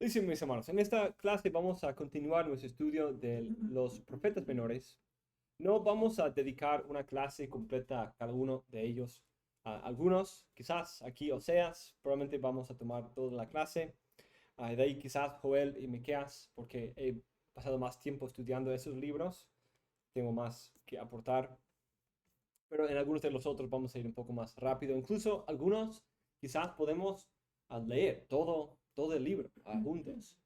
Sí, mis hermanos, en esta clase vamos a continuar nuestro estudio de los profetas menores. No vamos a dedicar una clase completa a cada uno de ellos. A algunos, quizás aquí Oseas, probablemente vamos a tomar toda la clase. De ahí quizás Joel y Miqueas, porque he pasado más tiempo estudiando esos libros. Tengo más que aportar. Pero en algunos de los otros vamos a ir un poco más rápido. Incluso algunos quizás podemos leer todo el libro juntos.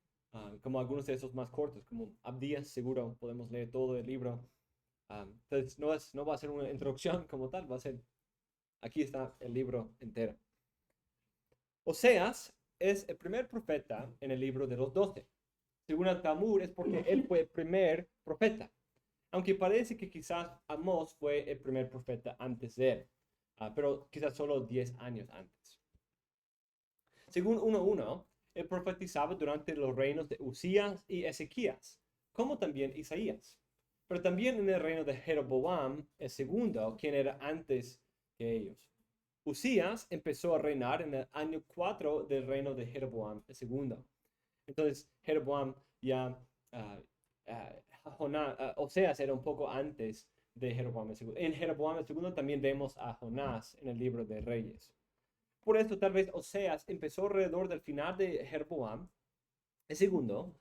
Como algunos de esos más cortos, como Abdías, seguro podemos leer todo el libro. Entonces no va a ser una introducción como tal, va a ser, aquí está el libro entero. Oseas es el primer profeta en el libro de los 12. Según el Talmud es porque él fue el primer profeta, aunque parece que quizás Amós fue el primer profeta antes de él, pero quizás solo 10 años antes. Según 1.1, él profetizaba durante los reinos de Usías y Ezequías, como también Isaías, pero también en el reino de Jeroboam el segundo, quien era antes que ellos. Usías empezó a reinar en el año 4 del reino de Jeroboam el segundo. Entonces, Jeroboam ya, uh, Oseas era un poco antes de Jeroboam el segundo. En Jeroboam el segundo también vemos a Jonás en el libro de Reyes. Por esto, tal vez Oseas empezó alrededor del final de Jeroboam el segundo,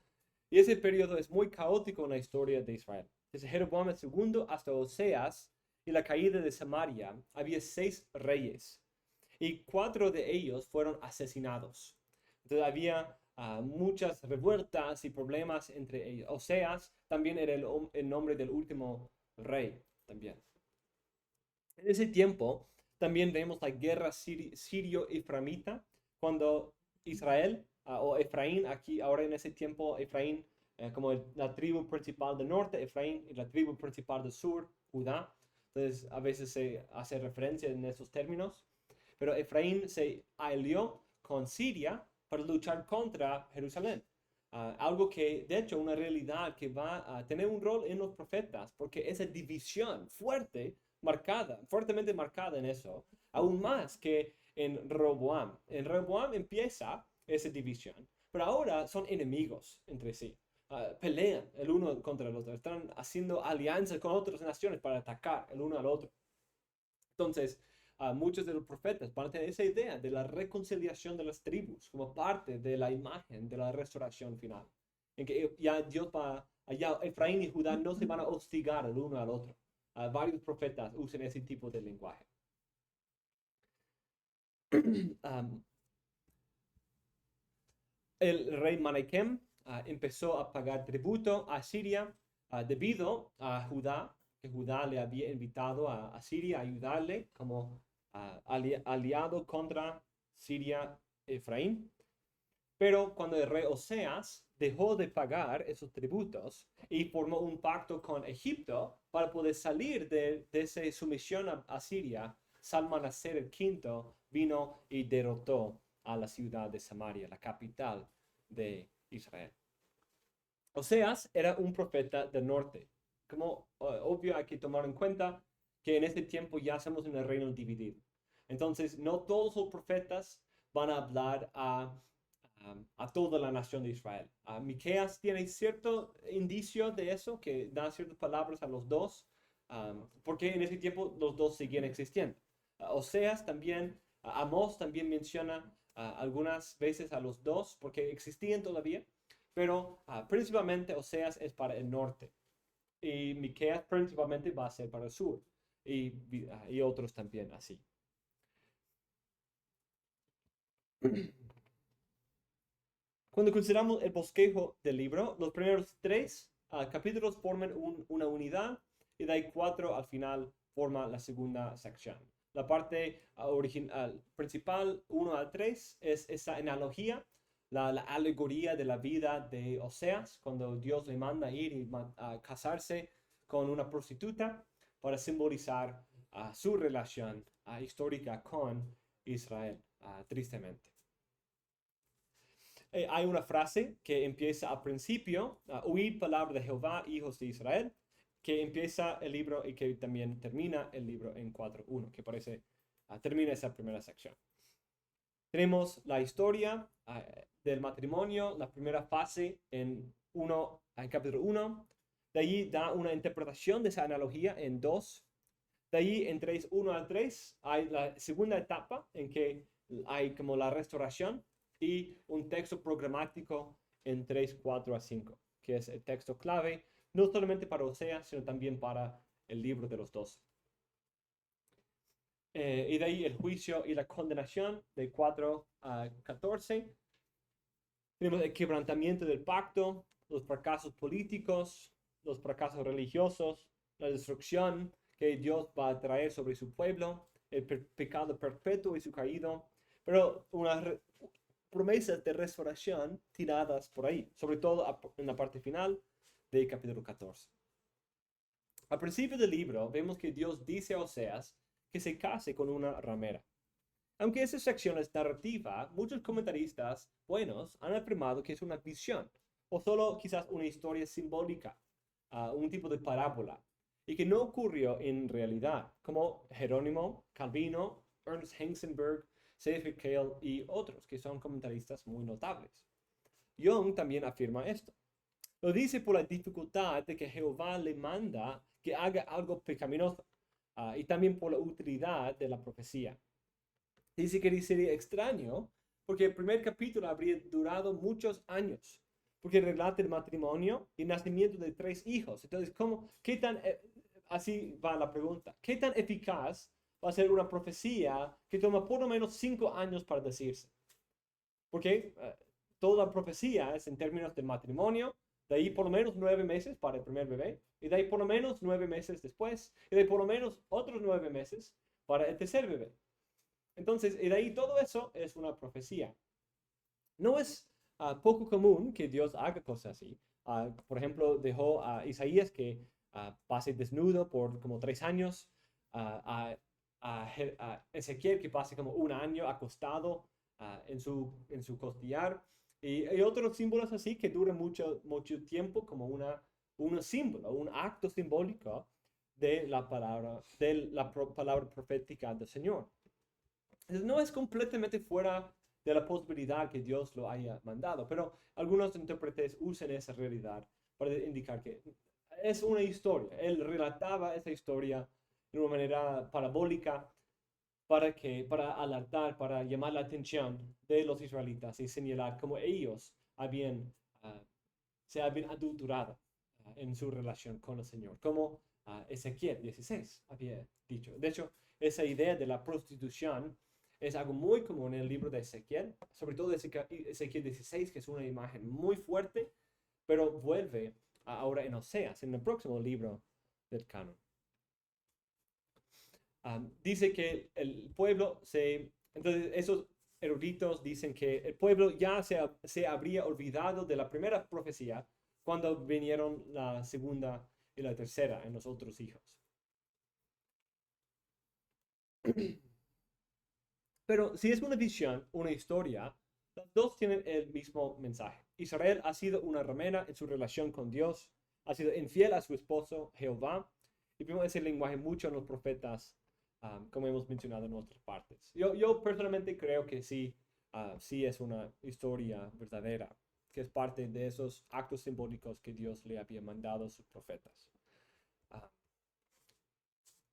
y ese periodo es muy caótico en la historia de Israel. Desde Jeroboam el segundo hasta Oseas y la caída de Samaria, había 6 reyes, y 4 de ellos fueron asesinados. Entonces había muchas revueltas y problemas entre ellos. Oseas también era el nombre del último rey también. En ese tiempo también vemos la guerra sirio-efraimita, cuando Israel o Efraín, aquí ahora en ese tiempo Efraín, como la tribu principal del norte, Efraín, y la tribu principal del sur, Judá. Entonces a veces se hace referencia en esos términos. Pero Efraín se alió con Siria para luchar contra Jerusalén. Algo que, de hecho, una realidad que va a tener un rol en los profetas, porque esa división fuerte, marcada, fuertemente marcada en eso, aún más que en Rehoboam. En Rehoboam empieza esa división, pero ahora son enemigos entre sí. Pelean el uno contra el otro, están haciendo alianzas con otras naciones para atacar el uno al otro. Entonces, muchos de los profetas van a tener esa idea de la reconciliación de las tribus como parte de la imagen de la restauración final. En que ya Dios va, allá Efraín y Judá no se van a hostigar el uno al otro. Varios profetas usan ese tipo de lenguaje. um, el rey Manahem empezó a pagar tributo a Siria debido a Judá, que Judá le había invitado a Siria a ayudarle como aliado contra Siria Efraín. Pero cuando el rey Oseas dejó de pagar esos tributos y formó un pacto con Egipto para poder salir de esa sumisión a Siria, Salmanaser el quinto vino y derrotó a la ciudad de Samaria, la capital de Israel. Oseas era un profeta del norte. Como obvio hay que tomar en cuenta que en este tiempo ya estamos en el reino dividido. Entonces, no todos los profetas van a hablar a toda la nación de Israel. Miqueas tiene cierto indicio de eso, que da ciertas palabras a los dos, porque en ese tiempo los dos seguían existiendo. Oseas también, Amós también menciona algunas veces a los dos, porque existían todavía, pero principalmente Oseas es para el norte y Miqueas principalmente va a ser para el sur y otros también así. Cuando consideramos el bosquejo del libro, los primeros 3 capítulos forman una unidad y de ahí 4 al final forma la segunda sección. La parte original, principal 1 al 3 es esa analogía, la alegoría de la vida de Oseas, cuando Dios le manda a ir y a casarse con una prostituta para simbolizar su relación histórica con Israel, tristemente. Hay una frase que empieza al principio, oíd palabra de Jehová, hijos de Israel, que empieza el libro y que también termina el libro en 4.1, que parece, termina esa primera sección. Tenemos la historia del matrimonio, la primera fase en capítulo 1. De allí da una interpretación de esa analogía en 2. De allí en 3:1 al 3 hay la segunda etapa en que hay como la restauración y un texto programático en 3:4 a 5, que es el texto clave, no solamente para Oseas, sino también para el libro de los 12. Y de ahí el juicio y la condenación de 4 a 14. Tenemos el quebrantamiento del pacto, los fracasos políticos, los fracasos religiosos, la destrucción que Dios va a traer sobre su pueblo, el pecado perpetuo y su caído, pero unas promesas de restauración tiradas por ahí, sobre todo en la parte final del capítulo 14. Al principio del libro vemos que Dios dice a Oseas que se case con una ramera. Aunque esa sección es narrativa, muchos comentaristas buenos han afirmado que es una visión, o solo quizás una historia simbólica, un tipo de parábola, y que no ocurrió en realidad, como Jerónimo, Calvino, Ernst Hengstenberg, C.F. Cale y otros, que son comentaristas muy notables. Young también afirma esto. Lo dice por la dificultad de que Jehová le manda que haga algo pecaminoso, y también por la utilidad de la profecía. Dice que sería extraño porque el primer capítulo habría durado muchos años, porque relata el matrimonio y el nacimiento de 3 hijos. Entonces, así va la pregunta, ¿qué tan eficaz va a ser una profecía que toma por lo menos 5 años para decirse? Porque toda profecía es en términos de matrimonio, de ahí por lo menos 9 meses para el primer bebé, y de ahí por lo menos 9 meses después, y de ahí por lo menos otros 9 meses para el tercer bebé. Entonces, y de ahí todo eso es una profecía. No es poco común que Dios haga cosas así. Por ejemplo, dejó a Isaías que pase desnudo por como 3 años, a Ezequiel que pase como 1 año acostado en su costillar, y otros símbolos así que duran mucho tiempo como un símbolo, un acto simbólico de la palabra profética del Señor. Entonces, no es completamente fuera de la posibilidad que Dios lo haya mandado, pero algunos intérpretes usan esa realidad para indicar que es una historia. Él relataba esa historia de una manera parabólica para alertar, para llamar la atención de los israelitas y señalar cómo ellos se habían adulterado en su relación con el Señor, como Ezequiel 16 había dicho. De hecho, esa idea de la prostitución es algo muy común en el libro de Ezequiel, sobre todo Ezequiel 16, que es una imagen muy fuerte, pero vuelve ahora en Oseas, en el próximo libro del canon. Dice que el pueblo entonces esos eruditos dicen que el pueblo ya se habría olvidado de la primera profecía cuando vinieron la segunda y la tercera en los otros hijos. Pero si es una visión, una historia, los dos tienen el mismo mensaje. Israel ha sido una ramera en su relación con Dios, ha sido infiel a su esposo Jehová, y vemos ese lenguaje mucho en los profetas, como hemos mencionado en otras partes. Yo personalmente creo que sí es una historia verdadera, que es parte de esos actos simbólicos que Dios le había mandado a sus profetas.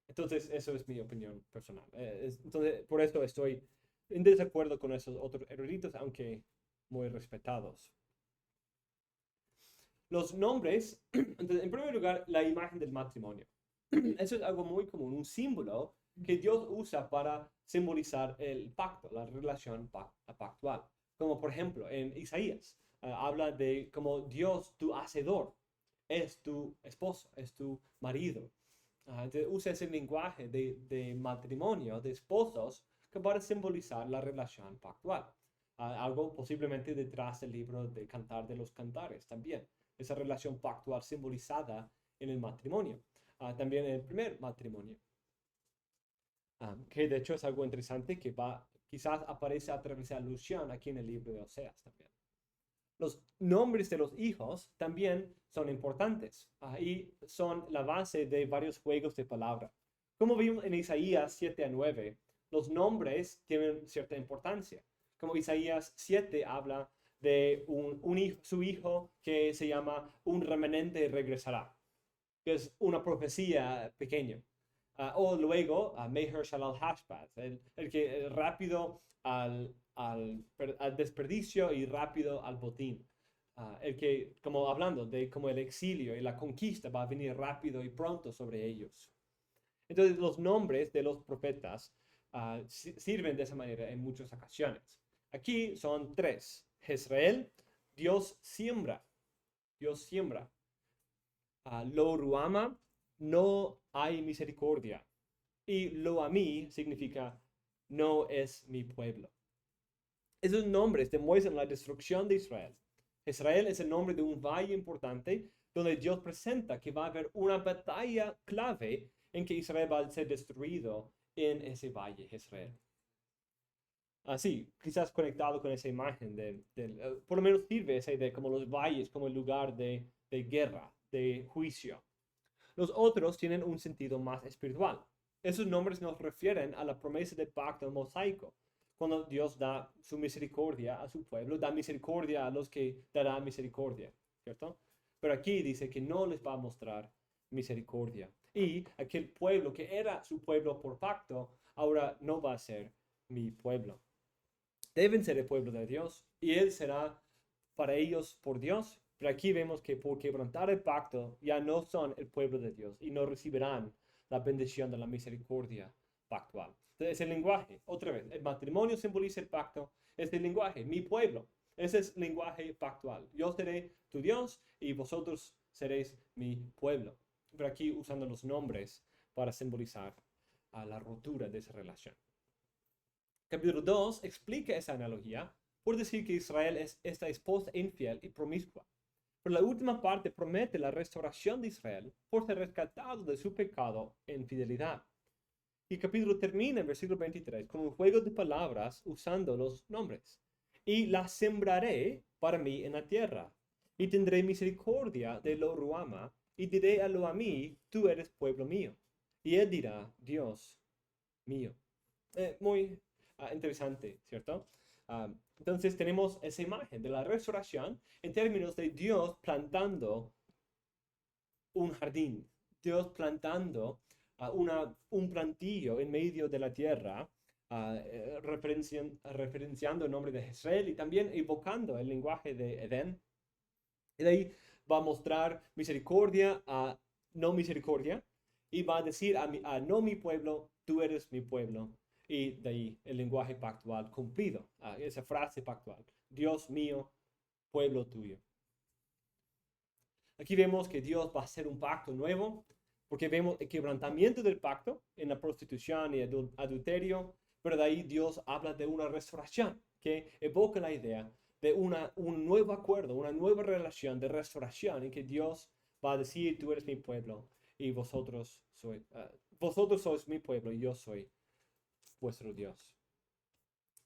Entonces, eso es mi opinión personal. Entonces, por eso estoy en desacuerdo con esos otros eruditos, aunque muy respetados. Los nombres, entonces, en primer lugar, la imagen del matrimonio. Eso es algo muy común, un símbolo que Dios usa para simbolizar el pacto, la relación pactual. Como por ejemplo, en Isaías, habla de como Dios, tu hacedor, es tu esposo, es tu marido. Entonces usa ese lenguaje de matrimonio, de esposos, que para simbolizar la relación pactual. Algo posiblemente detrás del libro de Cantar de los Cantares también. Esa relación pactual simbolizada en el matrimonio. También en el primer matrimonio. Que de hecho es algo interesante que quizás aparece a través de alusión aquí en el libro de Oseas también. Los nombres de los hijos también son importantes y son la base de varios juegos de palabra. Como vimos en Isaías 7 a 9, los nombres tienen cierta importancia. como Isaías 7 habla de su hijo que se llama un remanente regresará, que es una profecía pequeña. O luego, Meher Shalal Hashpat, el que rápido al desperdicio y rápido al botín. El que, como hablando de como el exilio y la conquista va a venir rápido y pronto sobre ellos. Entonces, los nombres de los profetas sirven de esa manera en muchas ocasiones. Aquí son tres. Jezreel, Dios siembra. Dios siembra. Lo Ruama, no hay misericordia. Y lo a mí significa no es mi pueblo. Esos nombres demuestran la destrucción de Israel. Israel es el nombre de un valle importante donde Dios presenta que va a haber una batalla clave en que Israel va a ser destruido en ese valle, Israel. Así, quizás conectado con esa imagen, por lo menos sirve esa idea como los valles, como el lugar de guerra, de juicio. Los otros tienen un sentido más espiritual. Esos nombres nos refieren a la promesa del pacto mosaico. Cuando Dios da su misericordia a su pueblo, da misericordia a los que dará misericordia, ¿cierto? Pero aquí dice que no les va a mostrar misericordia. Y aquel pueblo que era su pueblo por pacto, ahora no va a ser mi pueblo. Deben ser el pueblo de Dios y Él será para ellos por Dios. Pero aquí vemos que por quebrantar el pacto ya no son el pueblo de Dios y no recibirán la bendición de la misericordia pactual. Entonces, el lenguaje, otra vez, el matrimonio simboliza el pacto, es el lenguaje, mi pueblo. Ese es el lenguaje pactual. Yo seré tu Dios y vosotros seréis mi pueblo. Pero aquí usando los nombres para simbolizar la rotura de esa relación. Capítulo 2 explica esa analogía por decir que Israel es esta esposa infiel y promiscua. Pero la última parte promete la restauración de Israel por ser rescatado de su pecado en fidelidad. Y el capítulo termina en versículo 23 con un juego de palabras usando los nombres. Y la sembraré para mí en la tierra, y tendré misericordia de lo Ruama, y diré a lo a mí, tú eres pueblo mío. Y él dirá, Dios mío. Muy interesante, ¿cierto? Entonces tenemos esa imagen de la restauración en términos de Dios plantando un jardín, Dios plantando un plantillo en medio de la tierra, referenciando el nombre de Jezreel y también evocando el lenguaje de Edén. Y de ahí va a mostrar misericordia a no misericordia y va a decir a no mi pueblo, tú eres mi pueblo. Y de ahí el lenguaje pactual cumplido, esa frase pactual, Dios mío, pueblo tuyo. Aquí vemos que Dios va a hacer un pacto nuevo, porque vemos el quebrantamiento del pacto en la prostitución y adulterio, pero de ahí Dios habla de una restauración que evoca la idea de un nuevo acuerdo, una nueva relación de restauración en que Dios va a decir, tú eres mi pueblo y vosotros sois mi pueblo y yo soy vuestro Dios.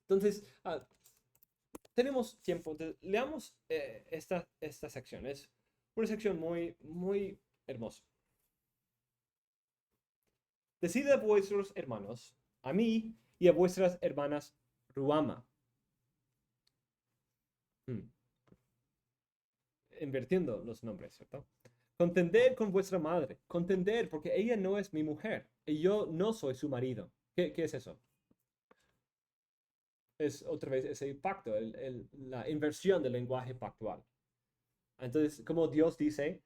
Entonces, tenemos tiempo, leamos esta sección. Es una sección muy, muy hermosa. Decid a vuestros hermanos, a mí y a vuestras hermanas Ruama. Invirtiendo los nombres, ¿cierto? Contender con vuestra madre. Contender porque ella no es mi mujer y yo no soy su marido. ¿Qué es eso? Es otra vez ese pacto, la inversión del lenguaje pactual. Entonces, como Dios dice,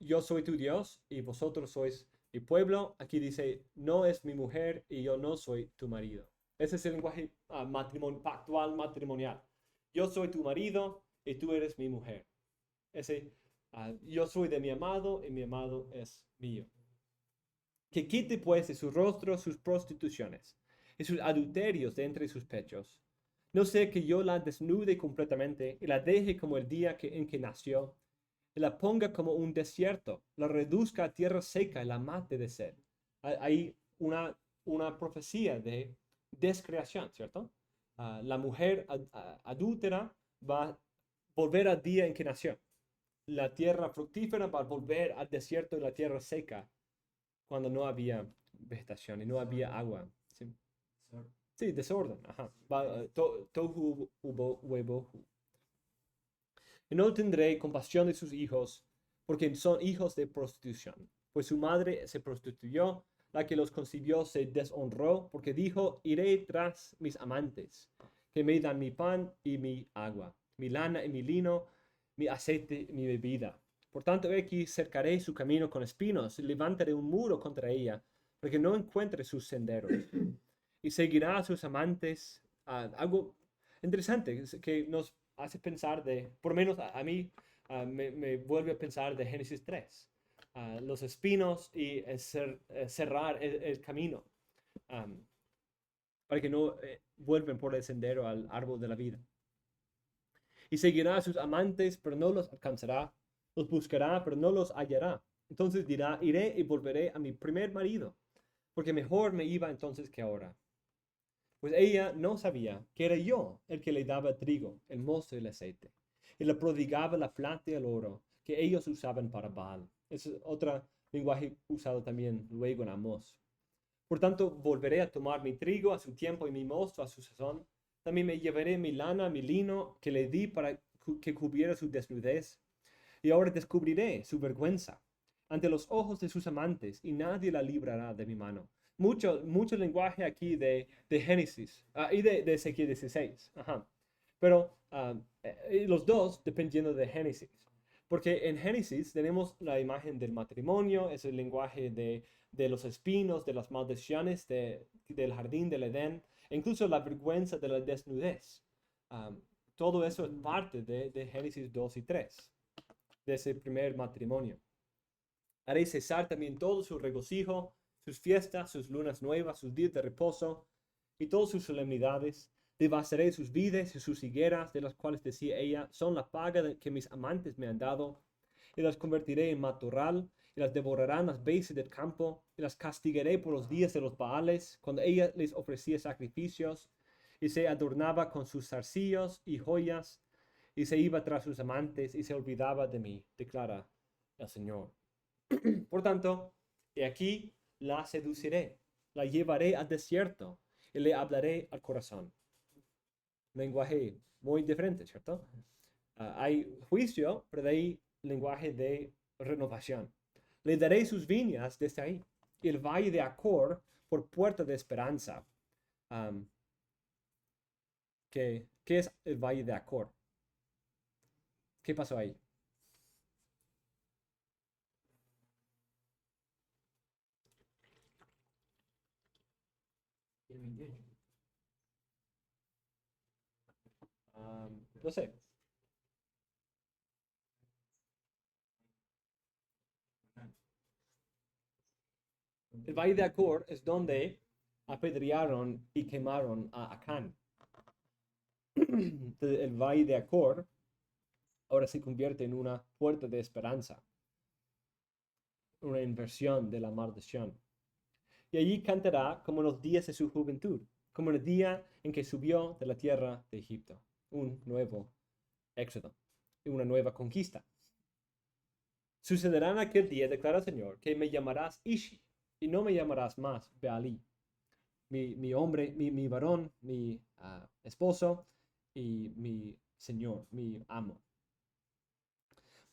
yo soy tu Dios y vosotros sois mi pueblo, aquí dice, no es mi mujer y yo no soy tu marido. Ese es el lenguaje pactual matrimonial. Yo soy tu marido y tú eres mi mujer. Yo soy de mi amado y mi amado es mío. Que quite pues de su rostro sus prostituciones y sus adulterios de entre sus pechos. No sea que yo la desnude completamente y la deje como el día en que nació, y la ponga como un desierto, la reduzca a tierra seca y la mate de sed. Hay una profecía de descreación, ¿cierto? La mujer adúltera va a volver al día en que nació. La tierra fructífera va a volver al desierto y la tierra seca cuando no había vegetación y no había agua. ¿Sí? Sí, desorden. Ajá. Tohu webohu. Y no tendré compasión de sus hijos, porque son hijos de prostitución. Pues su madre se prostituyó, la que los concibió se deshonró, porque dijo, iré tras mis amantes, que me dan mi pan y mi agua, mi lana y mi lino, mi aceite y mi bebida. Por tanto, aquí cercaré su camino con espinos, y levantaré un muro contra ella, para que no encuentre sus senderos. Y seguirá a sus amantes. Algo interesante que nos hace pensar por lo menos a mí, me vuelve a pensar de Génesis 3. Los espinos y cerrar el camino para que no vuelvan por el sendero al árbol de la vida. Y seguirá a sus amantes, pero no los alcanzará. Los buscará, pero no los hallará. Entonces dirá, iré y volveré a mi primer marido, porque mejor me iba entonces que ahora. Pues ella no sabía que era yo el que le daba trigo, el mosto y el aceite, y le prodigaba la plata y el oro que ellos usaban para Baal. Es otro lenguaje usado también luego en Amós. Por tanto, volveré a tomar mi trigo a su tiempo y mi mosto a su sazón. También me llevaré mi lana, mi lino que le di para que cubriera su desnudez. Y ahora descubriré su vergüenza ante los ojos de sus amantes, y nadie la librará de mi mano. Mucho lenguaje aquí de Génesis y de Ezequiel 16. Ajá. Pero los dos dependiendo de Génesis. Porque en Génesis tenemos la imagen del matrimonio, es el lenguaje de los espinos, de las maldiciones del jardín del Edén, e incluso la vergüenza de la desnudez. Todo eso es parte de Génesis 2 y 3, de ese primer matrimonio. Haré cesar también todo su regocijo, sus fiestas, sus lunas nuevas, sus días de reposo y todas sus solemnidades. Devastaré sus vides y sus higueras, de las cuales decía ella, son la paga que mis amantes me han dado, y las convertiré en matorral, y las devorarán las bestias del campo, y las castigaré por los días de los Baales, cuando ella les ofrecía sacrificios, y se adornaba con sus zarcillos y joyas, y se iba tras sus amantes, y se olvidaba de mí, declara el Señor. Por tanto, he aquí la seduciré, la llevaré al desierto, y le hablaré al corazón. Lenguaje muy diferente, ¿cierto? Hay juicio, pero de ahí lenguaje de renovación. Le daré sus viñas desde ahí, y el valle de Acor por puerta de esperanza. ¿Qué es el valle de Acor? ¿Qué pasó ahí? No sé. El valle de Acor es donde apedrearon y quemaron a Acán. El valle de Acor ahora se convierte en una puerta de esperanza, una inversión de la maldición. Y allí cantará como en los días de su juventud, como en el día en que subió de la tierra de Egipto. Un nuevo éxodo y una nueva conquista. Sucederá en aquel día, declara el Señor, que me llamarás Ishi y no me llamarás más Bealí. Mi hombre, mi varón, mi esposo y mi Señor, mi amo.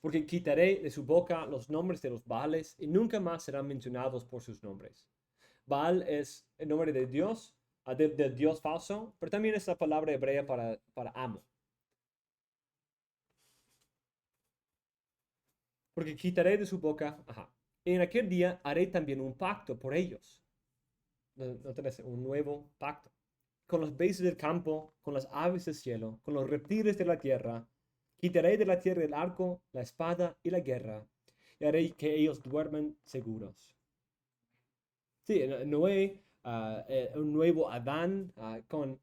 Porque quitaré de su boca los nombres de los Baales y nunca más serán mencionados por sus nombres. Baal es el nombre de Dios, del Dios falso, pero también es la palabra hebrea para amo. Porque quitaré de su boca, en aquel día haré también un pacto por ellos. ¿No tenés un nuevo pacto? Con los bestias del campo, con las aves del cielo, con los reptiles de la tierra. Quitaré de la tierra el arco, la espada y la guerra, y haré que ellos duerman seguros. Sí, Noé, un nuevo Adán con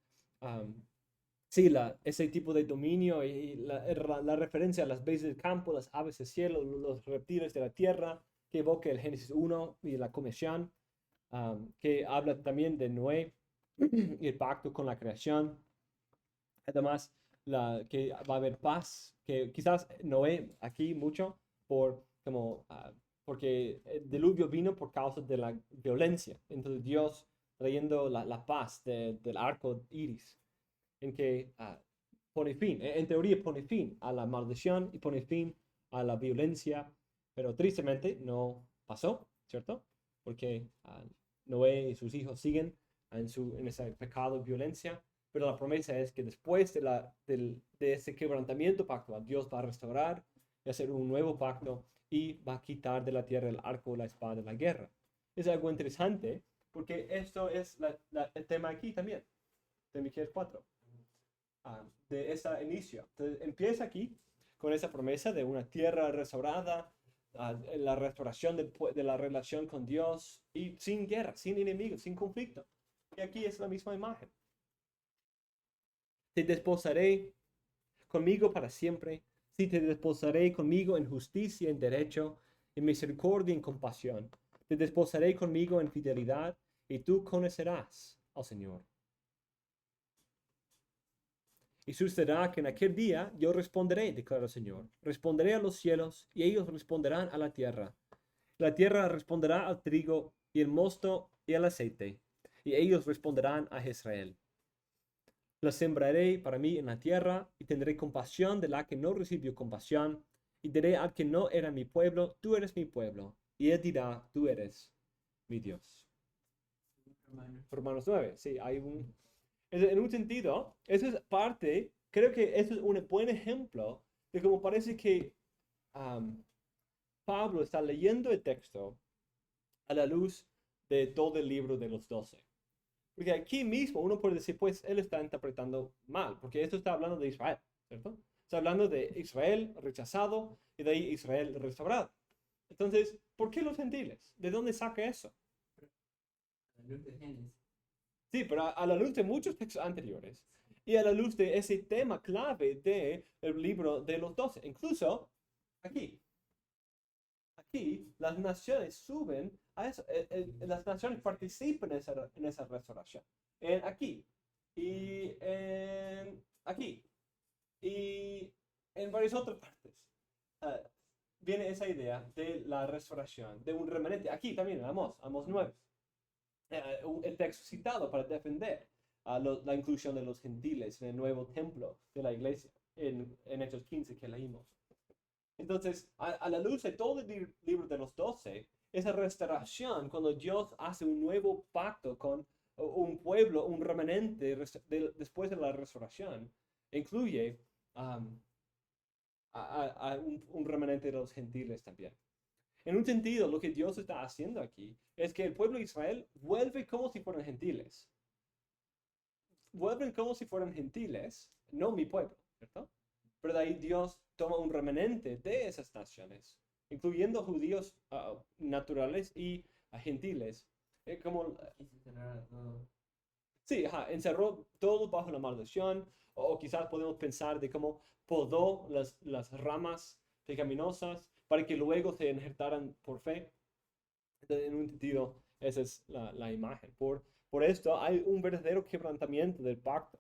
sí, ese tipo de dominio y la referencia a las bestias del campo, las aves del cielo, los reptiles de la tierra, que evoca el Génesis 1 y la comisión, que habla también de Noé y el pacto con la creación. Además, que va a haber paz, que quizás Noé aquí mucho porque el diluvio vino por causa de la violencia. Entonces Dios trayendo la paz del arco iris, en que pone fin, en teoría pone fin a la maldición y pone fin a la violencia, pero tristemente no pasó, ¿cierto? Porque Noé y sus hijos siguen en ese pecado y violencia, pero la promesa es que después de ese quebrantamiento pactual, Dios va a restaurar y hacer un nuevo pacto y va a quitar de la tierra el arco, la espada, la guerra. Es algo interesante porque esto es el tema aquí también, de Miqueas 4, de ese inicio. Entonces, empieza aquí con esa promesa de una tierra restaurada, la restauración de la relación con Dios y sin guerra, sin enemigos, sin conflicto. Y aquí es la misma imagen. Te desposaré conmigo para siempre, si te desposaré conmigo en justicia, en derecho, en misericordia y en compasión. Te desposaré conmigo en fidelidad, y tú conocerás al Señor. Y sucederá que en aquel día yo responderé, declara el Señor. Responderé a los cielos, y ellos responderán a la tierra. La tierra responderá al trigo, y el mosto, y al aceite, y ellos responderán a Israel. La sembraré para mí en la tierra, y tendré compasión de la que no recibió compasión, y diré al que no era mi pueblo, tú eres mi pueblo, y él dirá, tú eres mi Dios. Romanos 9, sí, en un sentido, eso es parte, creo que eso es un buen ejemplo de cómo parece que Pablo está leyendo el texto a la luz de todo el libro de los 12. Porque aquí mismo uno puede decir, pues él está interpretando mal, porque esto está hablando de Israel, ¿cierto? Está hablando de Israel rechazado y de ahí Israel restaurado. Entonces, ¿por qué los gentiles? ¿De dónde saca eso? Sí, pero a la luz de muchos textos anteriores y a la luz de ese tema clave del libro de los 12. Incluso aquí, las naciones suben a eso, las naciones participan en esa restauración. Aquí aquí y en varias otras partes. Ah, Viene esa idea de la restauración, de un remanente. Aquí también, en Amós 9. El texto citado para defender la inclusión de los gentiles en el nuevo templo de la iglesia, en Hechos 15 que leímos. Entonces, a la luz de todo el libro de los 12, esa restauración, cuando Dios hace un nuevo pacto con un pueblo, un remanente después de la restauración, incluye un remanente de los gentiles también. En un sentido, lo que Dios está haciendo aquí es que el pueblo de Israel vuelve como si fueran gentiles. Vuelven como si fueran gentiles, no mi pueblo, ¿cierto? Pero de ahí Dios toma un remanente de esas naciones, incluyendo judíos naturales y gentiles. Como, sí, encerró todo bajo la maldición, o quizás podemos pensar de cómo podó las ramas pecaminosas para que luego se injertaran por fe. Entonces, en un sentido, esa es la imagen. Por esto hay un verdadero quebrantamiento del pacto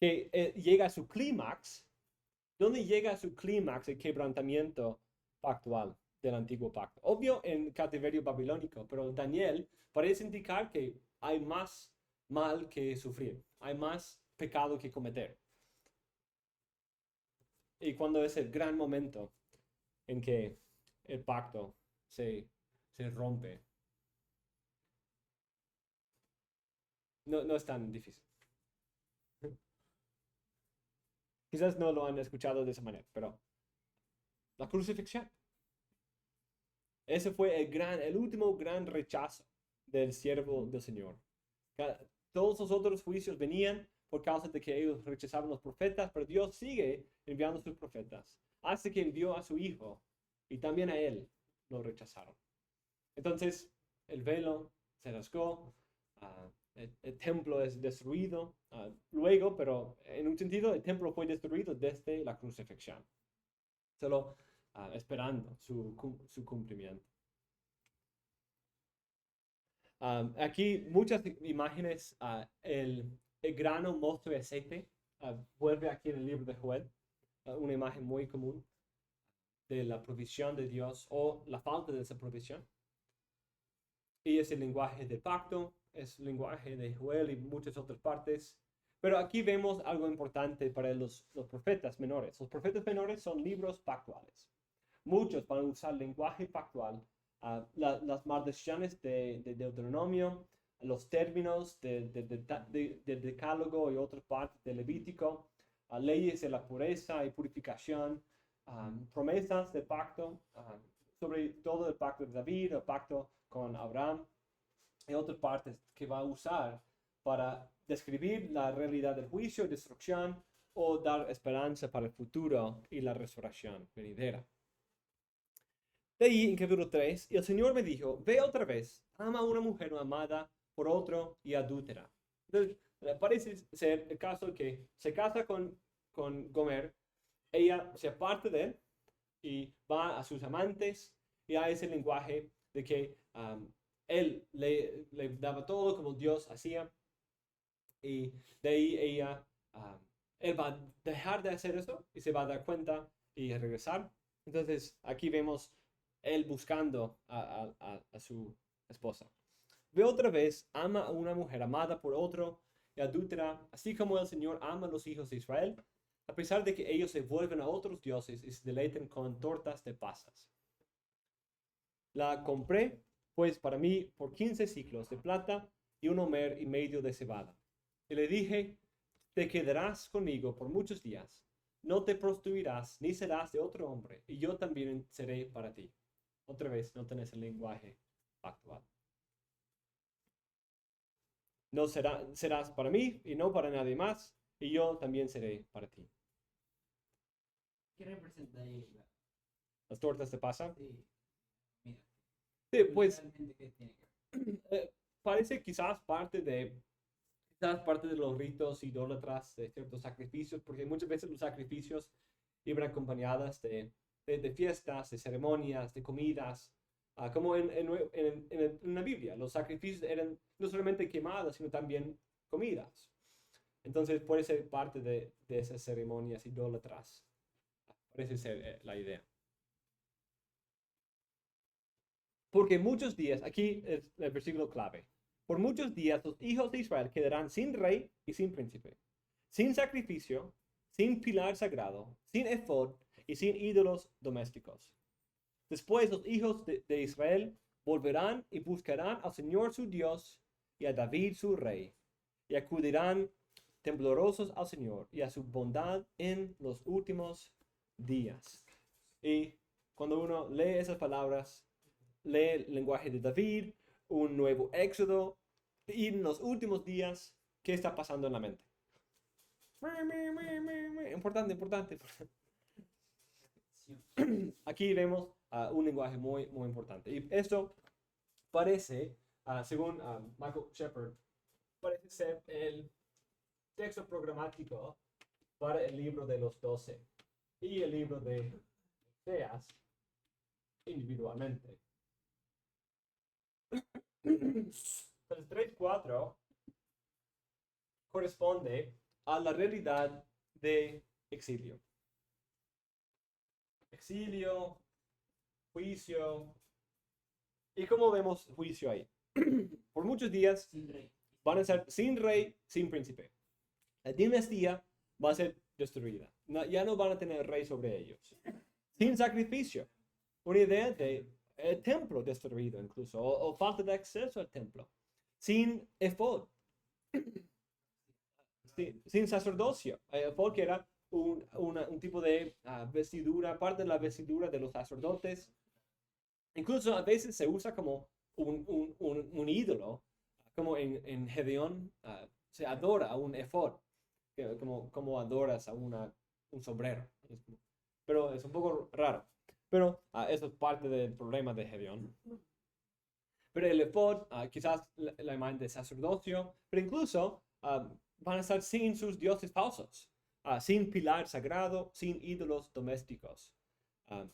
que llega a su clímax. ¿Dónde llega a su clímax el quebrantamiento pactual del antiguo pacto? Obvio en cautiverio babilónico, pero Daniel parece indicar que hay más mal que sufrir, hay más pecado que cometer. Y cuando es el gran momento en que el pacto se rompe, no es tan difícil. Quizás no lo han escuchado de esa manera, pero la crucifixión. Ese fue el último gran rechazo del siervo del Señor. Todos los otros juicios venían por causa de que ellos rechazaban los profetas, pero Dios sigue enviando sus profetas hasta que envió a su Hijo y también a él lo rechazaron. Entonces, el velo se rasgó, el templo es destruido luego, pero en un sentido el templo fue destruido desde la crucifixión, solo esperando su cumplimiento. Aquí muchas imágenes, el grano, mosto y aceite, vuelve aquí en el libro de Joel, una imagen muy común de la provisión de Dios o la falta de esa provisión. y es el lenguaje del pacto, es el lenguaje de Joel y muchas otras partes. Pero aquí vemos algo importante para los profetas menores. Los profetas menores son libros pactuales. Muchos van a usar lenguaje pactual, las maldiciones de Deuteronomio, los términos del Decálogo y otras partes del Levítico, leyes de la pureza y purificación, promesas de pacto, sobre todo el pacto de David, el pacto con Abraham y otras partes que va a usar para describir la realidad del juicio y destrucción o dar esperanza para el futuro y la resurrección venidera. De ahí en capítulo 3, el Señor me dijo, ve otra vez, ama a una mujer amada por otro y adúltera. Entonces, parece ser el caso que se casa con Gomer, ella se aparta de él y va a sus amantes y a ese lenguaje de que él le daba todo como Dios hacía y de ahí él va a dejar de hacer eso y se va a dar cuenta y regresar. Entonces aquí vemos él buscando a su esposa. Ve otra vez, ama a una mujer amada por otro y adúltera, así como el Señor ama a los hijos de Israel, a pesar de que ellos se vuelven a otros dioses y se deleiten con tortas de pasas. La compré, pues, para mí por 15 ciclos de plata y un homer y medio de cebada. Y le dije, te quedarás conmigo por muchos días, no te prostituirás ni serás de otro hombre, y yo también seré para ti. Otra vez, no tenés el lenguaje actual. No serás para mí y no para nadie más, y yo también seré para ti. ¿Qué representa ahí? Las tortas de pasa. Sí, mira, Sí, pues culturalmente, ¿qué tiene que ver? parece quizás parte de los ritos idólatras de ciertos sacrificios, porque muchas veces los sacrificios iban acompañadas de fiestas, de ceremonias, de comidas, como en la Biblia. Los sacrificios eran no solamente quemadas, sino también comidas. Entonces puede ser parte de esas ceremonias idólatras. Parece ser la idea. Porque muchos días, aquí es el versículo clave, por muchos días los hijos de Israel quedarán sin rey y sin príncipe, sin sacrificio, sin pilar sagrado, sin efod y sin ídolos domésticos. Después los hijos de Israel volverán y buscarán al Señor su Dios y a David su rey, y acudirán temblorosos al Señor y a su bondad en los últimos días. Y cuando uno lee esas palabras, lee el lenguaje de David, un nuevo éxodo, y en los últimos días, ¿qué está pasando en la mente? Importante, importante. Aquí vemos un lenguaje muy, muy importante. Y esto parece, según Michael Shepard, parece ser el texto programático para el libro de los 12 y el libro de Oseas individualmente. Entonces 3:4 corresponde a la realidad de exilio. Exilio, juicio. ¿Y cómo vemos juicio ahí? Por muchos días Sin rey. van a ser sin rey, sin príncipe. La dinastía va a ser destruida. Ya no van a tener rey sobre ellos. Sin sacrificio. Una idea de el templo destruido incluso, o falta de acceso al templo. Sin efod. Sin sacerdocio. Efod que era un tipo de vestidura, parte de la vestidura de los sacerdotes. Incluso a veces se usa como un ídolo, como en Gedeón se adora a un efod, como adoras a un sombrero. Pero es un poco raro. Pero eso es parte del problema de Gedeón. Pero el efod, quizás la imagen de sacerdocio, pero incluso van a estar sin sus dioses falsos, sin pilar sagrado, sin ídolos domésticos.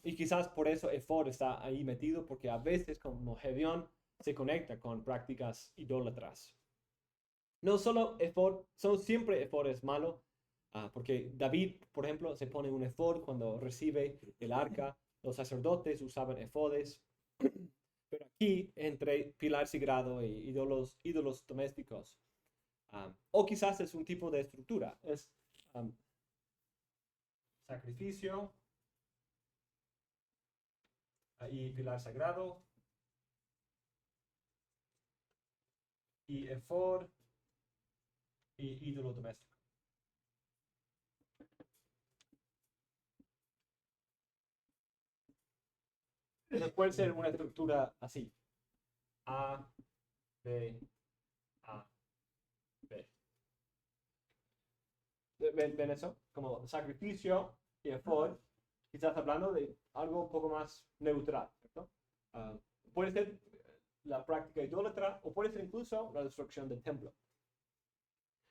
Y quizás por eso efod está ahí metido, porque a veces como Gedeón se conecta con prácticas idólatras. No solo efod, siempre efod es malo, porque David, por ejemplo, se pone un efod cuando recibe el arca. Los sacerdotes usaban efodes. Pero aquí, entre pilar sagrado y ídolos domésticos, o quizás es un tipo de estructura, es sacrificio y pilar sagrado y efod y ídolo doméstico. Entonces puede ser una estructura así. A, B, A, B. ¿Ven eso? Como sacrificio y efod, quizás hablando de algo un poco más neutral, ¿cierto? Ah, puede ser la práctica idólatra o puede ser incluso la destrucción del templo.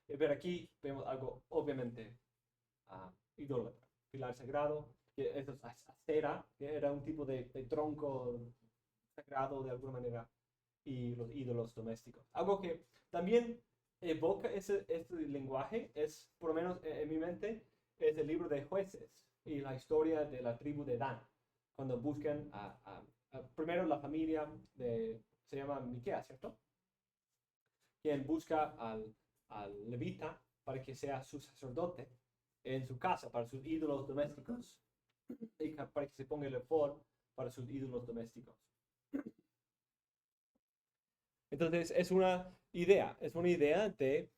Pero aquí vemos algo obviamente idólatra. Pilar sagrado, que eso es acera, que era un tipo de tronco sagrado de alguna manera, y los ídolos domésticos. Algo que también evoca este lenguaje es, por lo menos en mi mente, es el libro de Jueces y la historia de la tribu de Dan, cuando buscan primero la familia se llama Miqueas, ¿cierto? Quien busca al levita para que sea su sacerdote en su casa para sus ídolos domésticos y para que se ponga el efod para sus ídolos domésticos. Entonces es una idea de,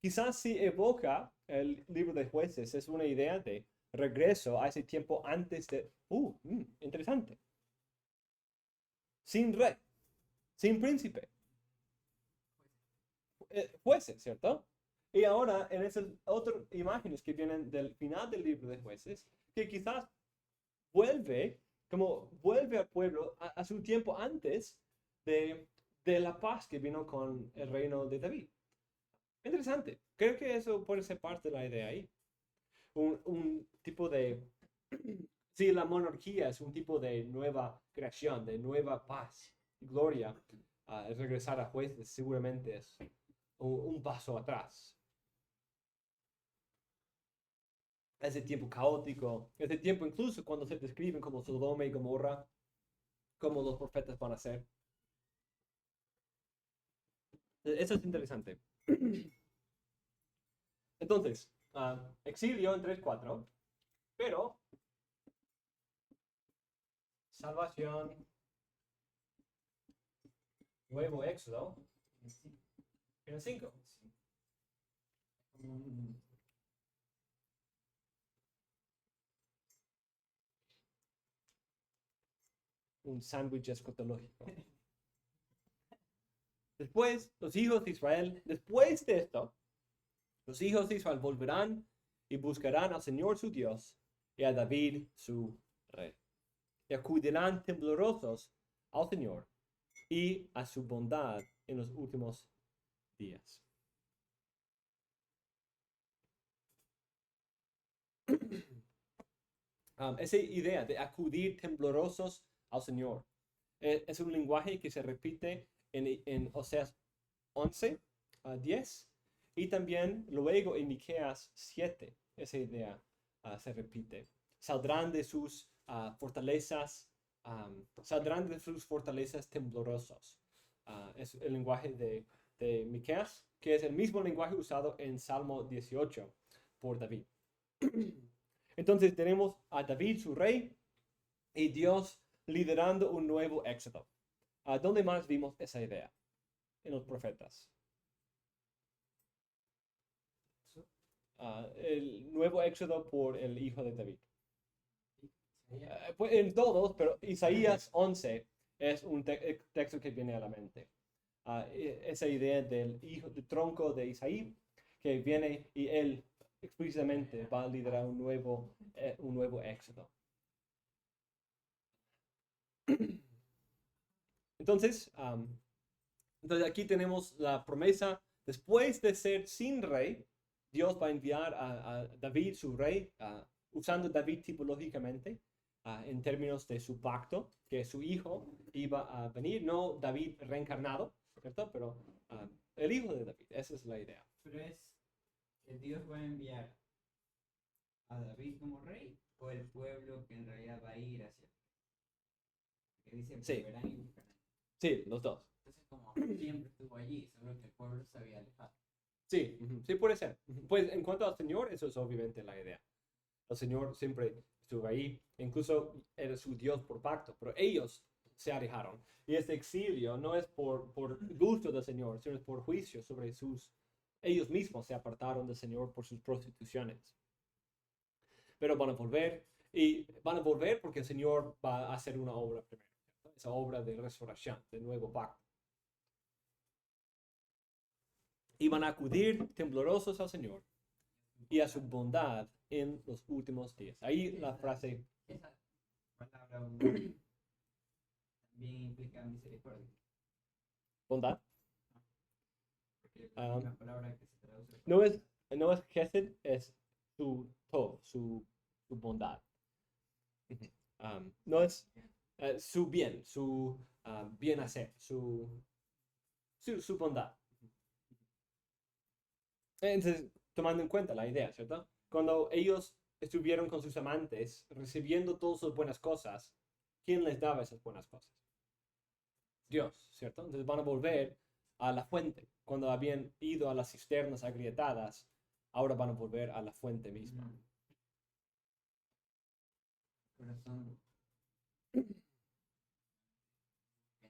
quizás si evoca el libro de Jueces, es una idea de regreso a ese tiempo antes de, interesante, sin rey, sin príncipe, jueces, ¿cierto? Y ahora en esas otras imágenes que vienen del final del libro de Jueces, que quizás vuelve al pueblo a su tiempo antes de la paz que vino con el reino de David. Interesante. Creo que eso puede ser parte de la idea ahí. Un tipo de... Sí, la monarquía es un tipo de nueva creación, de nueva paz y gloria. Regresar a Jueces seguramente es un paso atrás. Ese tiempo caótico, ese tiempo incluso cuando se describen como Sodoma y Gomorra, como los profetas van a ser. Eso es interesante. Entonces, exilio en 3.4, pero salvación, nuevo éxodo en el 5. Un sándwich escatológico. Después, los hijos de Israel, después de esto, los hijos de Israel volverán y buscarán al Señor su Dios y a David su rey. Y acudirán temblorosos al Señor y a su bondad en los últimos días. Esa idea de acudir temblorosos al Señor es un lenguaje que se repite en Oseas 11, 10 y también luego en Miqueas 7. Esa idea se repite. Saldrán de sus fortalezas, temblorosos. Es el lenguaje de Miqueas, que es el mismo lenguaje usado en Salmo 18 por David. Entonces tenemos a David, su rey, y Dios liderando un nuevo éxodo. ¿Dónde más vimos esa idea? En los profetas. El nuevo éxodo por el hijo de David. Pues en todos, pero Isaías 11 es un texto que viene a la mente. Esa idea del tronco de Isaí, que viene y él explícitamente va a liderar un nuevo éxodo. Entonces, aquí tenemos la promesa, después de ser sin rey, Dios va a enviar a David, su rey, usando David tipológicamente, en términos de su pacto, que su hijo iba a venir, no David reencarnado, ¿cierto? Pero el hijo de David, esa es la idea. Pero es que Dios va a enviar a David como rey o el pueblo que en realidad va a ir hacia él. que dice Sí. volverán y buscarán. Sí, los dos. Entonces, como siempre estuvo allí, solo que el pueblo se había alejado. Sí, sí puede ser. Pues en cuanto al Señor, eso es obviamente la idea. El Señor siempre estuvo ahí, incluso era su Dios por pacto, pero ellos se alejaron. Y este exilio no es por gusto del Señor, sino es por juicio sobre ellos mismos se apartaron del Señor por sus prostituciones. Pero van a volver, y van a volver porque el Señor va a hacer una obra primero, ¿cierto? Esa obra de restauración, de nuevo pacto. Y van a acudir temblorosos al Señor y a su bondad en los últimos días. Ahí la frase, Esa palabra también implica misericordia. bondad, Porque la única palabra que se traduce por no es Gesed, es su tov, su bondad. No es su bien, su bien hacer, su bondad. Entonces, tomando en cuenta la idea, ¿cierto? Cuando ellos estuvieron con sus amantes, recibiendo todas sus buenas cosas, ¿quién les daba esas buenas cosas? Dios, ¿cierto? Entonces van a volver a la fuente. Cuando habían ido a las cisternas agrietadas, ahora van a volver a la fuente misma. corazón en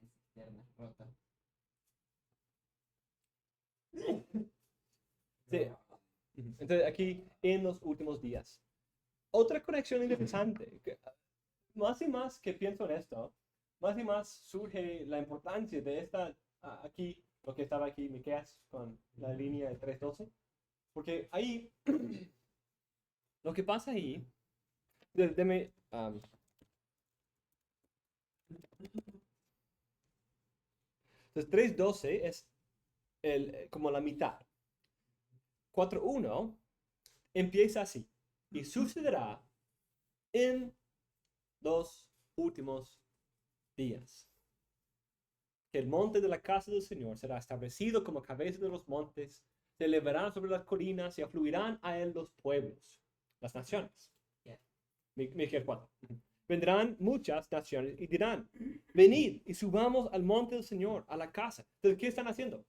cisterna rota. Sí. Entonces aquí en los últimos días. Otra conexión interesante. Más y más que pienso en esto, más y más surge la importancia de esta, aquí, lo que estaba aquí, Miqueas, con la línea de 3:12. Porque ahí, lo que pasa ahí, déme, entonces 3:12 es como la mitad. 4:1 empieza así. Y sucederá en los últimos días que el monte de la casa del Señor será establecido como cabeza de los montes, se elevarán sobre las colinas y afluirán a él los pueblos, las naciones. Miqueas 4. Vendrán muchas naciones y dirán, venid y subamos al monte del Señor, a la casa. Entonces, ¿qué están haciendo?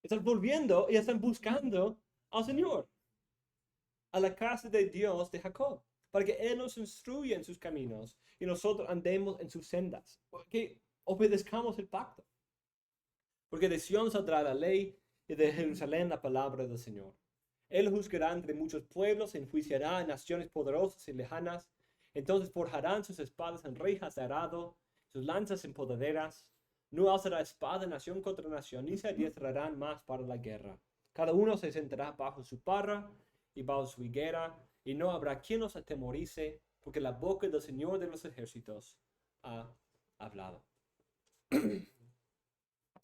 Están volviendo y están buscando al Señor, a la casa de Dios de Jacob, para que Él nos instruya en sus caminos y nosotros andemos en sus sendas, que obedezcamos el pacto. Porque de Sion saldrá la ley y de Jerusalén la palabra del Señor. Él juzgará entre muchos pueblos, enjuiciará a naciones poderosas y lejanas. Entonces forjarán sus espadas en rejas de arado, sus lanzas en podaderas. No alzará espada nación contra nación, ni se adiestrarán más para la guerra. Cada uno se sentará bajo su parra y bajo su higuera, y no habrá quien los atemorice, porque la boca del Señor de los ejércitos ha hablado.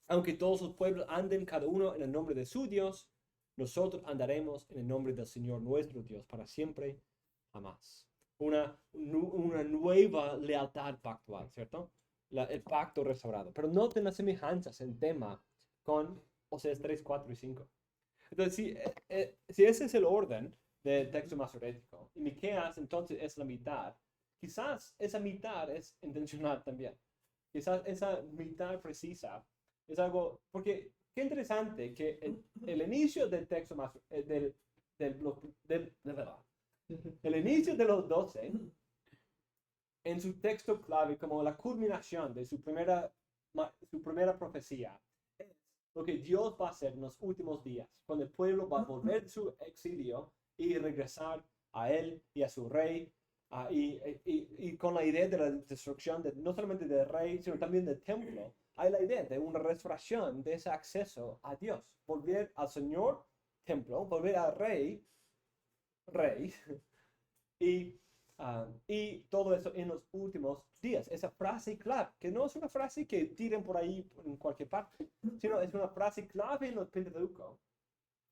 Aunque todos los pueblos anden cada uno en el nombre de su Dios, nosotros andaremos en el nombre del Señor nuestro Dios para siempre, jamás. Una nueva lealtad pactual, ¿cierto? El pacto restaurado. Pero noten las semejanzas en tema con Oseas 3, 4 y 5. Entonces, si ese es el orden del texto masorético, y Miqueas entonces es la mitad, quizás esa mitad es intencional también. Quizás esa mitad precisa es algo, porque qué interesante que el inicio del texto el inicio de los 12, en su texto clave, como la culminación de su primera profecía, es lo que Dios va a hacer en los últimos días, cuando el pueblo va a volver de su exilio y regresar a él y a su rey, y con la idea de la destrucción no solamente del rey, sino también del templo. Hay la idea de una restauración de ese acceso a Dios, volver al Señor, templo, volver al rey, y todo eso en los últimos días. Esa frase clave, que no es una frase que tiren por ahí en cualquier parte, sino es una frase clave en los Pentateuco,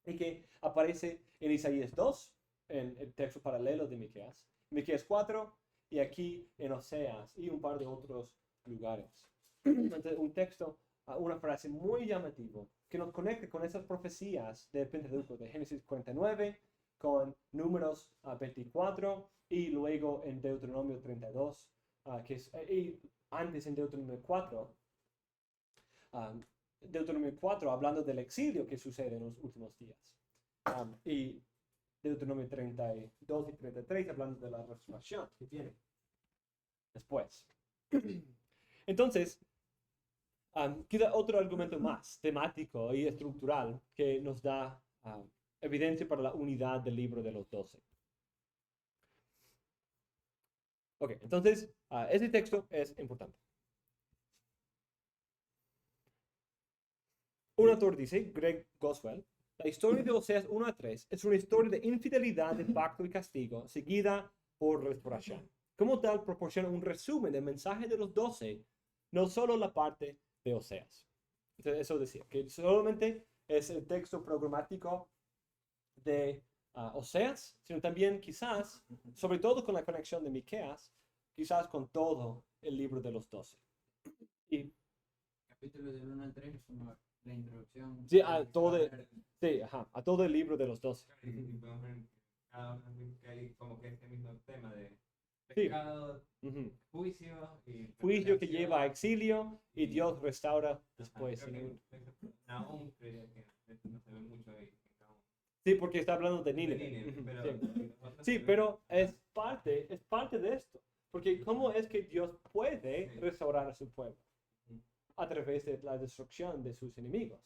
y que aparece en Isaías 2, en el texto paralelo de Miqueas, Miqueas 4, y aquí en Oseas, y un par de otros lugares. Entonces, un texto, una frase muy llamativa, que nos conecta con esas profecías del Pentateuco, de Génesis 49, con Números 24, y luego en Deuteronomio 32, que es y antes en Deuteronomio 4, Deuteronomio 4 hablando del exilio que sucede en los últimos días. Y Deuteronomio 32 y 33 hablando de la resurrección que viene después. Entonces, queda otro argumento más temático y estructural que nos da evidencia para la unidad del libro de los 12. Ok, entonces, este texto es importante. Un autor dice, Greg Goswell, la historia de Oseas 1 a 3 es una historia de infidelidad, de pacto y castigo, seguida por restauración. Como tal, proporciona un resumen del mensaje de los 12, no solo la parte de Oseas. Entonces, eso decía, que solamente es el texto programático de Oseas, sino también quizás, sobre todo con la conexión de Miqueas, quizás con todo el libro de los 12. Y Capítulo del 1 al 3 es como la introducción. sí, a todo el libro de los 12. Y podemos ver en cada uno que hay como que este mismo tema de Sí. pecado, juicio y Juicio que regeneración. lleva a exilio y Dios restaura después. Creo que Nahum, creo que no se ve mucho ahí. Sí, porque está hablando de De Nínive. Nínive, Ujú, pero sí. otros Sí, se ven. pero es parte de esto. Porque ¿cómo es que Dios puede Sí. restaurar a su pueblo? A través de la destrucción de sus enemigos.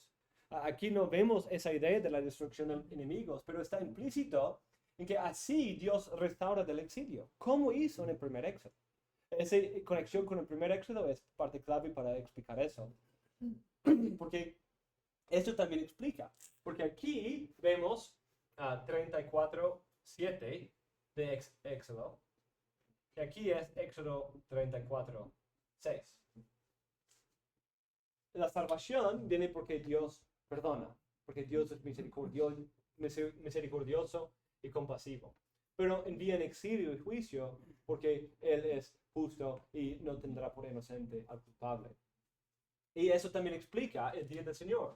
Aquí no vemos esa idea de la destrucción de enemigos, pero está implícito en que así Dios restaura del exilio. ¿Cómo hizo en el primer éxodo? Esa conexión con el primer éxodo es parte clave para explicar eso. Porque esto también explica. Porque aquí vemos 34:7 de Éxodo. Y aquí es Éxodo 34:6. La salvación viene porque Dios perdona, porque Dios es misericordioso y compasivo. Pero envía en exilio y juicio porque Él es justo y no tendrá por inocente al culpable. Y eso también explica el día del Señor.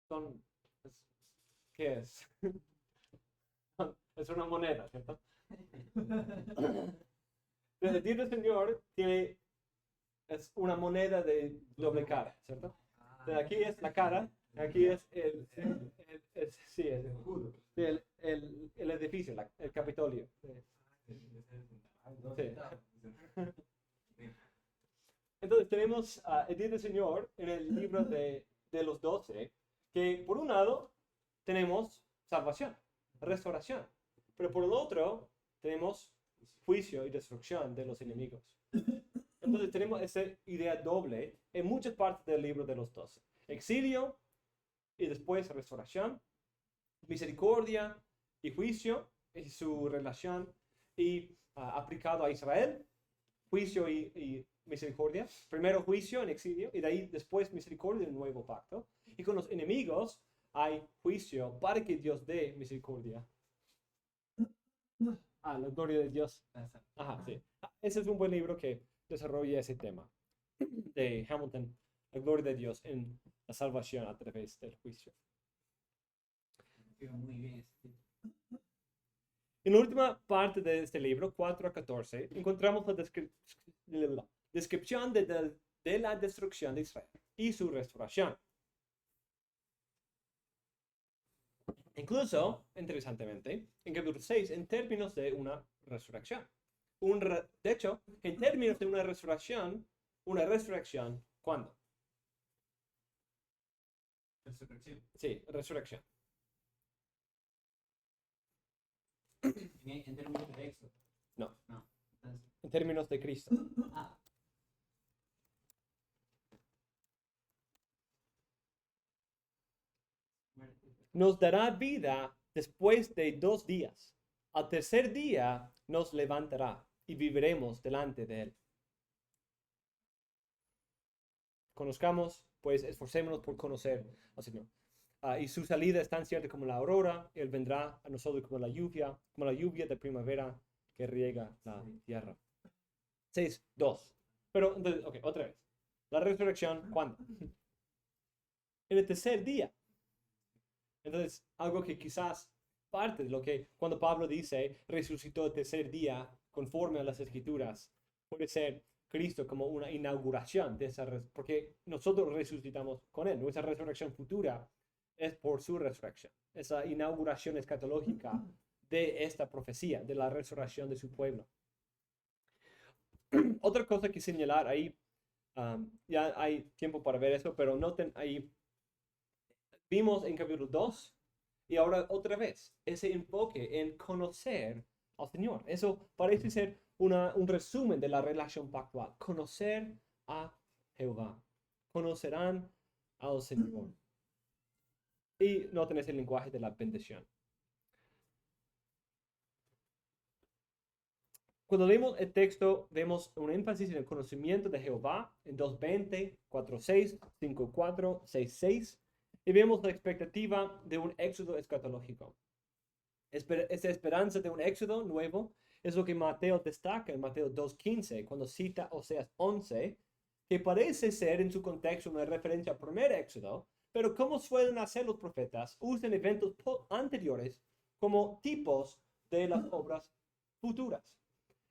Son, ¿qué es? Es una moneda, ¿cierto? El día del Señor es una moneda de doble cara, ¿cierto? Entonces, aquí es la cara, aquí es sí, es el edificio, el Capitolio. Sí. Entonces tenemos el día del Señor en el libro de los 12, que por un lado tenemos salvación, restauración, pero por el otro tenemos juicio y destrucción de los enemigos. Entonces tenemos esa idea doble en muchas partes del libro de los 12. Exilio y después restauración, misericordia y juicio y su relación y aplicado a Israel, juicio y misericordia. Primero juicio en exilio y de ahí después misericordia en el nuevo pacto. Y con los enemigos hay juicio para que Dios dé misericordia. La gloria de Dios. Ajá, sí. Ese es un buen libro que desarrolla ese tema de Hamilton, la gloria de Dios en la salvación a través del juicio. Muy bien. En la última parte de este libro, 4 a 14, encontramos la descripción de la destrucción de Israel y su restauración. Incluso, interesantemente, en capítulo 6, en términos de una resurrección. De hecho, en términos de una resurrección, ¿cuándo? Resurrección. Sí, resurrección. En términos de Éxodo. No. No. Entonces, En términos de Cristo. ah, Nos dará vida después de 2 días. Al tercer día nos levantará y viviremos delante de Él. Conozcamos, pues esforcémonos por conocer al Señor. y su salida es tan cierta como la aurora. Él vendrá a nosotros como la lluvia de primavera que riega la tierra. 6:2. Pero, entonces, ok, otra vez. La resurrección, ¿cuándo? En el tercer día. Entonces, algo que quizás parte de lo que cuando Pablo dice resucitó el tercer día conforme a las escrituras, puede ser Cristo como una inauguración de esa, porque nosotros resucitamos con él. Nuestra resurrección futura es por su resurrección. Esa inauguración escatológica de esta profecía, de la resurrección de su pueblo. Otra cosa que señalar ahí, ya hay tiempo para ver eso, pero noten ahí, vimos en capítulo 2 y ahora otra vez ese enfoque en conocer al Señor. Eso parece ser un resumen de la relación pactual. Conocer a Jehová. Conocerán al Señor. Y noten ese lenguaje de la bendición. Cuando leemos el texto, vemos un énfasis en el conocimiento de Jehová en 2:20, 4:6, 5:4, 6:6. Y vemos la expectativa de un éxodo escatológico. Esa esperanza de un éxodo nuevo es lo que Mateo destaca en Mateo 2:15, cuando cita Oseas 11, que parece ser en su contexto una referencia al primer éxodo, pero como suelen hacer los profetas, usan eventos anteriores como tipos de las obras futuras.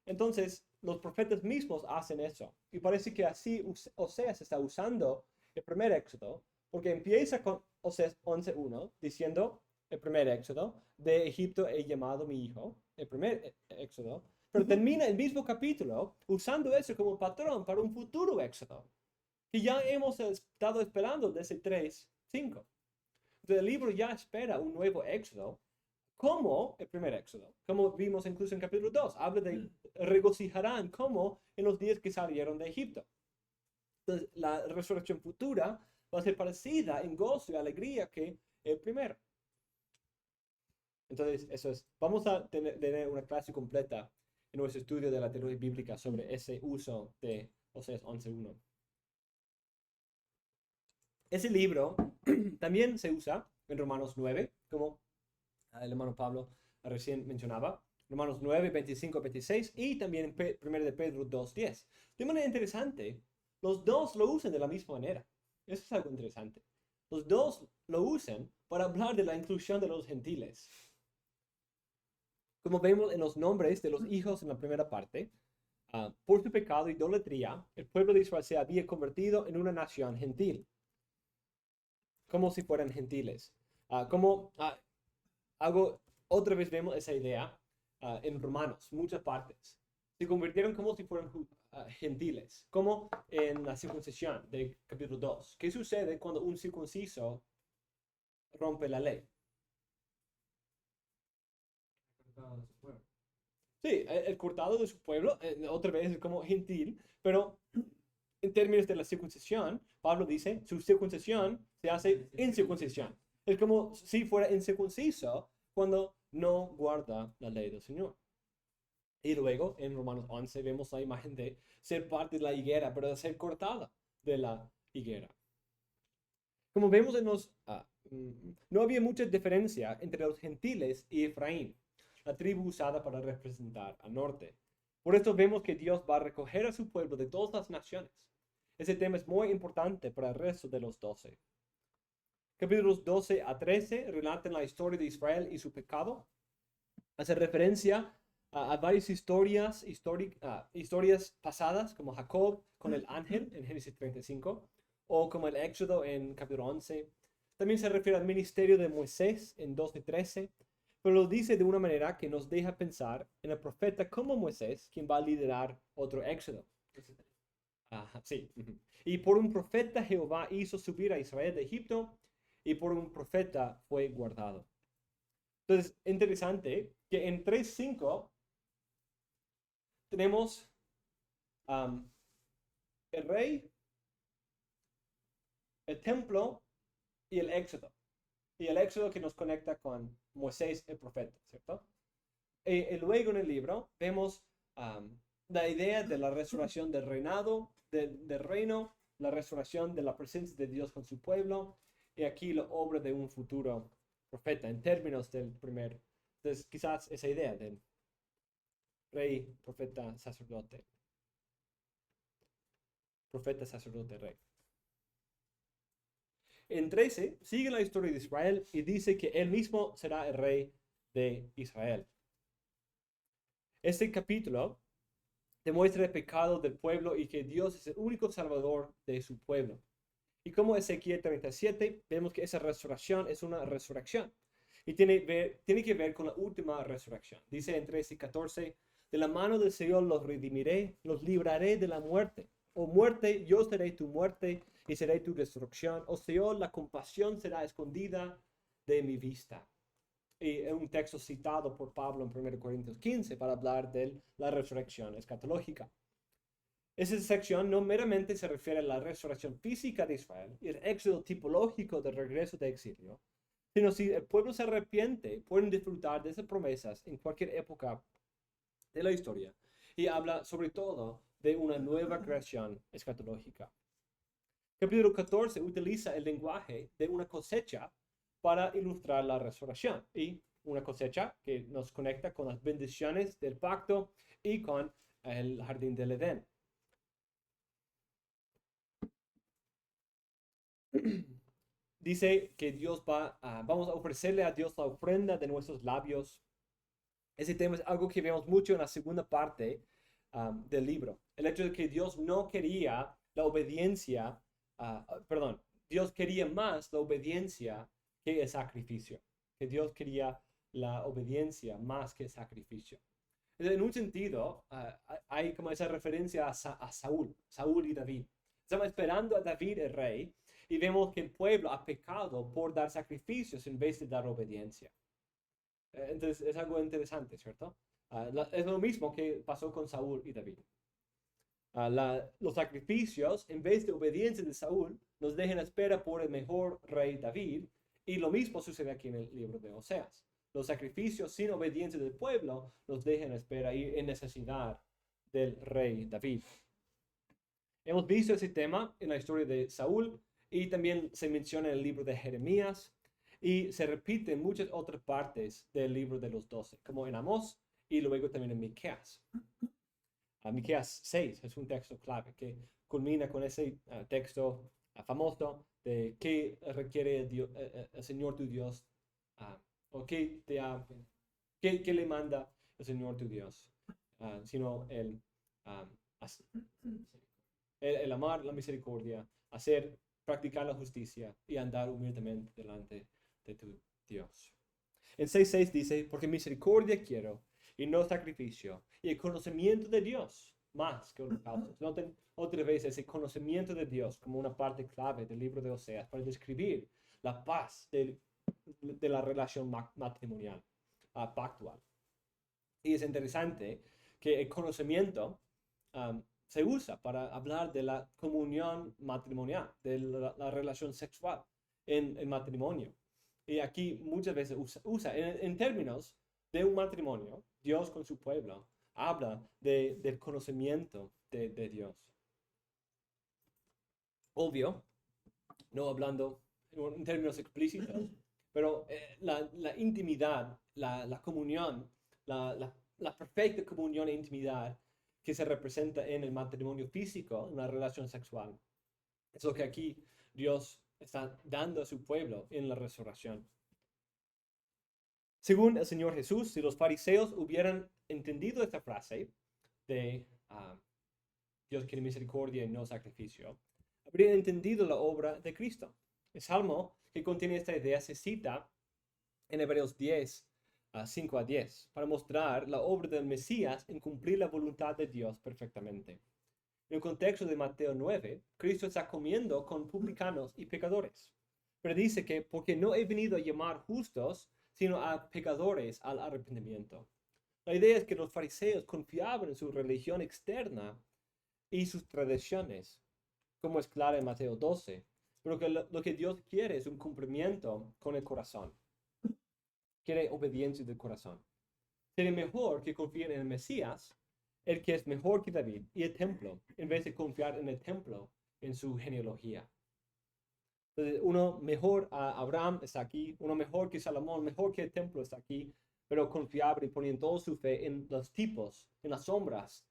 Entonces, los profetas mismos hacen eso. Y parece que así Oseas está usando el primer éxodo, porque empieza con Oseas 11:1, diciendo el primer éxodo, de Egipto he llamado mi hijo, el primer éxodo, pero termina el mismo capítulo usando eso como patrón para un futuro éxodo, que ya hemos estado esperando desde 3:5. Entonces el libro ya espera un nuevo éxodo, como el primer éxodo, como vimos incluso en capítulo 2, habla de regocijarán como en los días que salieron de Egipto. Entonces la resurrección futura va a ser parecida en gozo y alegría que el primero. Entonces, eso es. Vamos a tener una clase completa en nuestro estudio de la teología bíblica sobre ese uso de Oseas 11:1. Ese libro también se usa en Romanos 9, como el hermano Pablo recién mencionaba. Romanos 9, 25, 26 y también en 1 de Pedro 2:10. De manera interesante, los dos lo usan de la misma manera. Eso es algo interesante. Los dos lo usan para hablar de la inclusión de los gentiles. Como vemos en los nombres de los hijos en la primera parte, por su pecado e idolatría, el pueblo de Israel se había convertido en una nación gentil, como si fueran gentiles. Otra vez vemos esa idea en Romanos, muchas partes. Se convirtieron como si fueran gentiles, como en la circuncisión del capítulo 2. ¿Qué sucede cuando un circunciso rompe la ley? Sí, el cortado de su pueblo, otra vez es como gentil, pero en términos de la circuncisión, Pablo dice, su circuncisión se hace incircuncisión. Es como si fuera incircunciso cuando no guarda la ley del Señor. Y luego en Romanos 11 vemos la imagen de ser parte de la higuera, pero de ser cortada de la higuera. Como vemos no había mucha diferencia entre los gentiles y Efraín, la tribu usada para representar al norte. Por esto vemos que Dios va a recoger a su pueblo de todas las naciones. Ese tema es muy importante para el resto de los 12. Capítulos 12 a 13 relatan la historia de Israel y su pecado. Hace referencia a varias historias pasadas, como Jacob con el ángel en Génesis 35, o como el Éxodo en capítulo 11. También se refiere al ministerio de Moisés en 12:13, pero lo dice de una manera que nos deja pensar en el profeta como Moisés, quien va a liderar otro Éxodo. Sí. Y por un profeta Jehová hizo subir a Israel de Egipto, y por un profeta fue guardado. Entonces, interesante que en 3:5 tenemos el rey, el templo y el Éxodo. Y el Éxodo que nos conecta con Moisés, el profeta, ¿cierto? Y luego en el libro vemos la idea de la restauración del reinado, del reino, la restauración de la presencia de Dios con su pueblo, y aquí la obra de un futuro profeta en términos del primer. Entonces, quizás esa idea del rey, profeta, sacerdote. Profeta, sacerdote, rey. En 13, sigue la historia de Israel y dice que él mismo será el rey de Israel. Este capítulo demuestra el pecado del pueblo y que Dios es el único salvador de su pueblo. Y como Ezequiel 37, vemos que esa resurrección es una resurrección. Y tiene que ver con la última resurrección. Dice en 13 y 14, de la mano del Señor los redimiré, los libraré de la muerte. Oh muerte, yo seré tu muerte y seré tu resurrección. Oh Señor, la compasión será escondida de mi vista. Y es un texto citado por Pablo en 1 Corintios 15 para hablar de la resurrección escatológica. Esa sección no meramente se refiere a la resurrección física de Israel y el éxodo tipológico del regreso de exilio, sino si el pueblo se arrepiente, pueden disfrutar de esas promesas en cualquier época de la historia. Y habla sobre todo de una nueva creación escatológica. Capítulo 14 utiliza el lenguaje de una cosecha para ilustrar la resurrección. Y una cosecha que nos conecta con las bendiciones del pacto y con el jardín del Edén. Dice que vamos a ofrecerle a Dios la ofrenda de nuestros labios. Ese tema es algo que vemos mucho en la segunda parte del libro. El hecho de que Dios no quería la obediencia, Dios quería más la obediencia que el sacrificio. Que Dios quería la obediencia más que el sacrificio. En un sentido, hay como esa referencia a Saúl y David. Estamos esperando a David el rey y vemos que el pueblo ha pecado por dar sacrificios en vez de dar obediencia. Entonces es algo interesante, ¿cierto? Es lo mismo que pasó con Saúl y David. Los sacrificios, en vez de obediencia de Saúl, nos dejan espera por el mejor rey David, y lo mismo sucede aquí en el libro de Oseas. Los sacrificios sin obediencia del pueblo nos dejan espera y en necesidad del rey David. Hemos visto ese tema en la historia de Saúl y también se menciona en el libro de Jeremías y se repite en muchas otras partes del libro de los 12, como en Amós y luego también en Miqueas. Miqueas 6 es un texto clave que culmina con ese texto famoso de qué requiere el Señor tu Dios o qué le manda el Señor tu Dios, sino el amar la misericordia, practicar la justicia y andar humildemente delante de tu Dios. En 6:6 dice, porque misericordia quiero y no sacrificio, y el conocimiento de Dios más que holocaustos. Noten otra vez ese conocimiento de Dios como una parte clave del libro de Oseas para describir la paz de la relación matrimonial, pactual. Y es interesante que el conocimiento se usa para hablar de la comunión matrimonial, de la relación sexual en el matrimonio. Y aquí muchas veces usa en términos de un matrimonio, Dios con su pueblo, habla del conocimiento de Dios. Obvio, no hablando en términos explícitos, pero la intimidad, la comunión, la perfecta comunión e intimidad que se representa en el matrimonio físico, en la relación sexual. Es lo que aquí Dios está dando a su pueblo en la resurrección. Según el Señor Jesús, si los fariseos hubieran entendido esta frase de Dios quiere misericordia y no sacrificio, habrían entendido la obra de Cristo. El Salmo que contiene esta idea se cita en Hebreos 10, 5 a 10, para mostrar la obra del Mesías en cumplir la voluntad de Dios perfectamente. En el contexto de Mateo 9, Cristo está comiendo con publicanos y pecadores, pero dice que porque no he venido a llamar justos, sino a pecadores al arrepentimiento. La idea es que los fariseos confiaban en su religión externa y sus tradiciones, como es claro en Mateo 12, pero que lo que Dios quiere es un cumplimiento con el corazón. Quiere obediencia del corazón. Sería mejor que confíen en el Mesías, el que es mejor que David, y el templo, en vez de confiar en el templo, en su genealogía. Entonces, uno mejor a Abraham está aquí, uno mejor que Salomón, mejor que el templo está aquí, pero confiable y poniendo toda su fe en los tipos, en las sombras,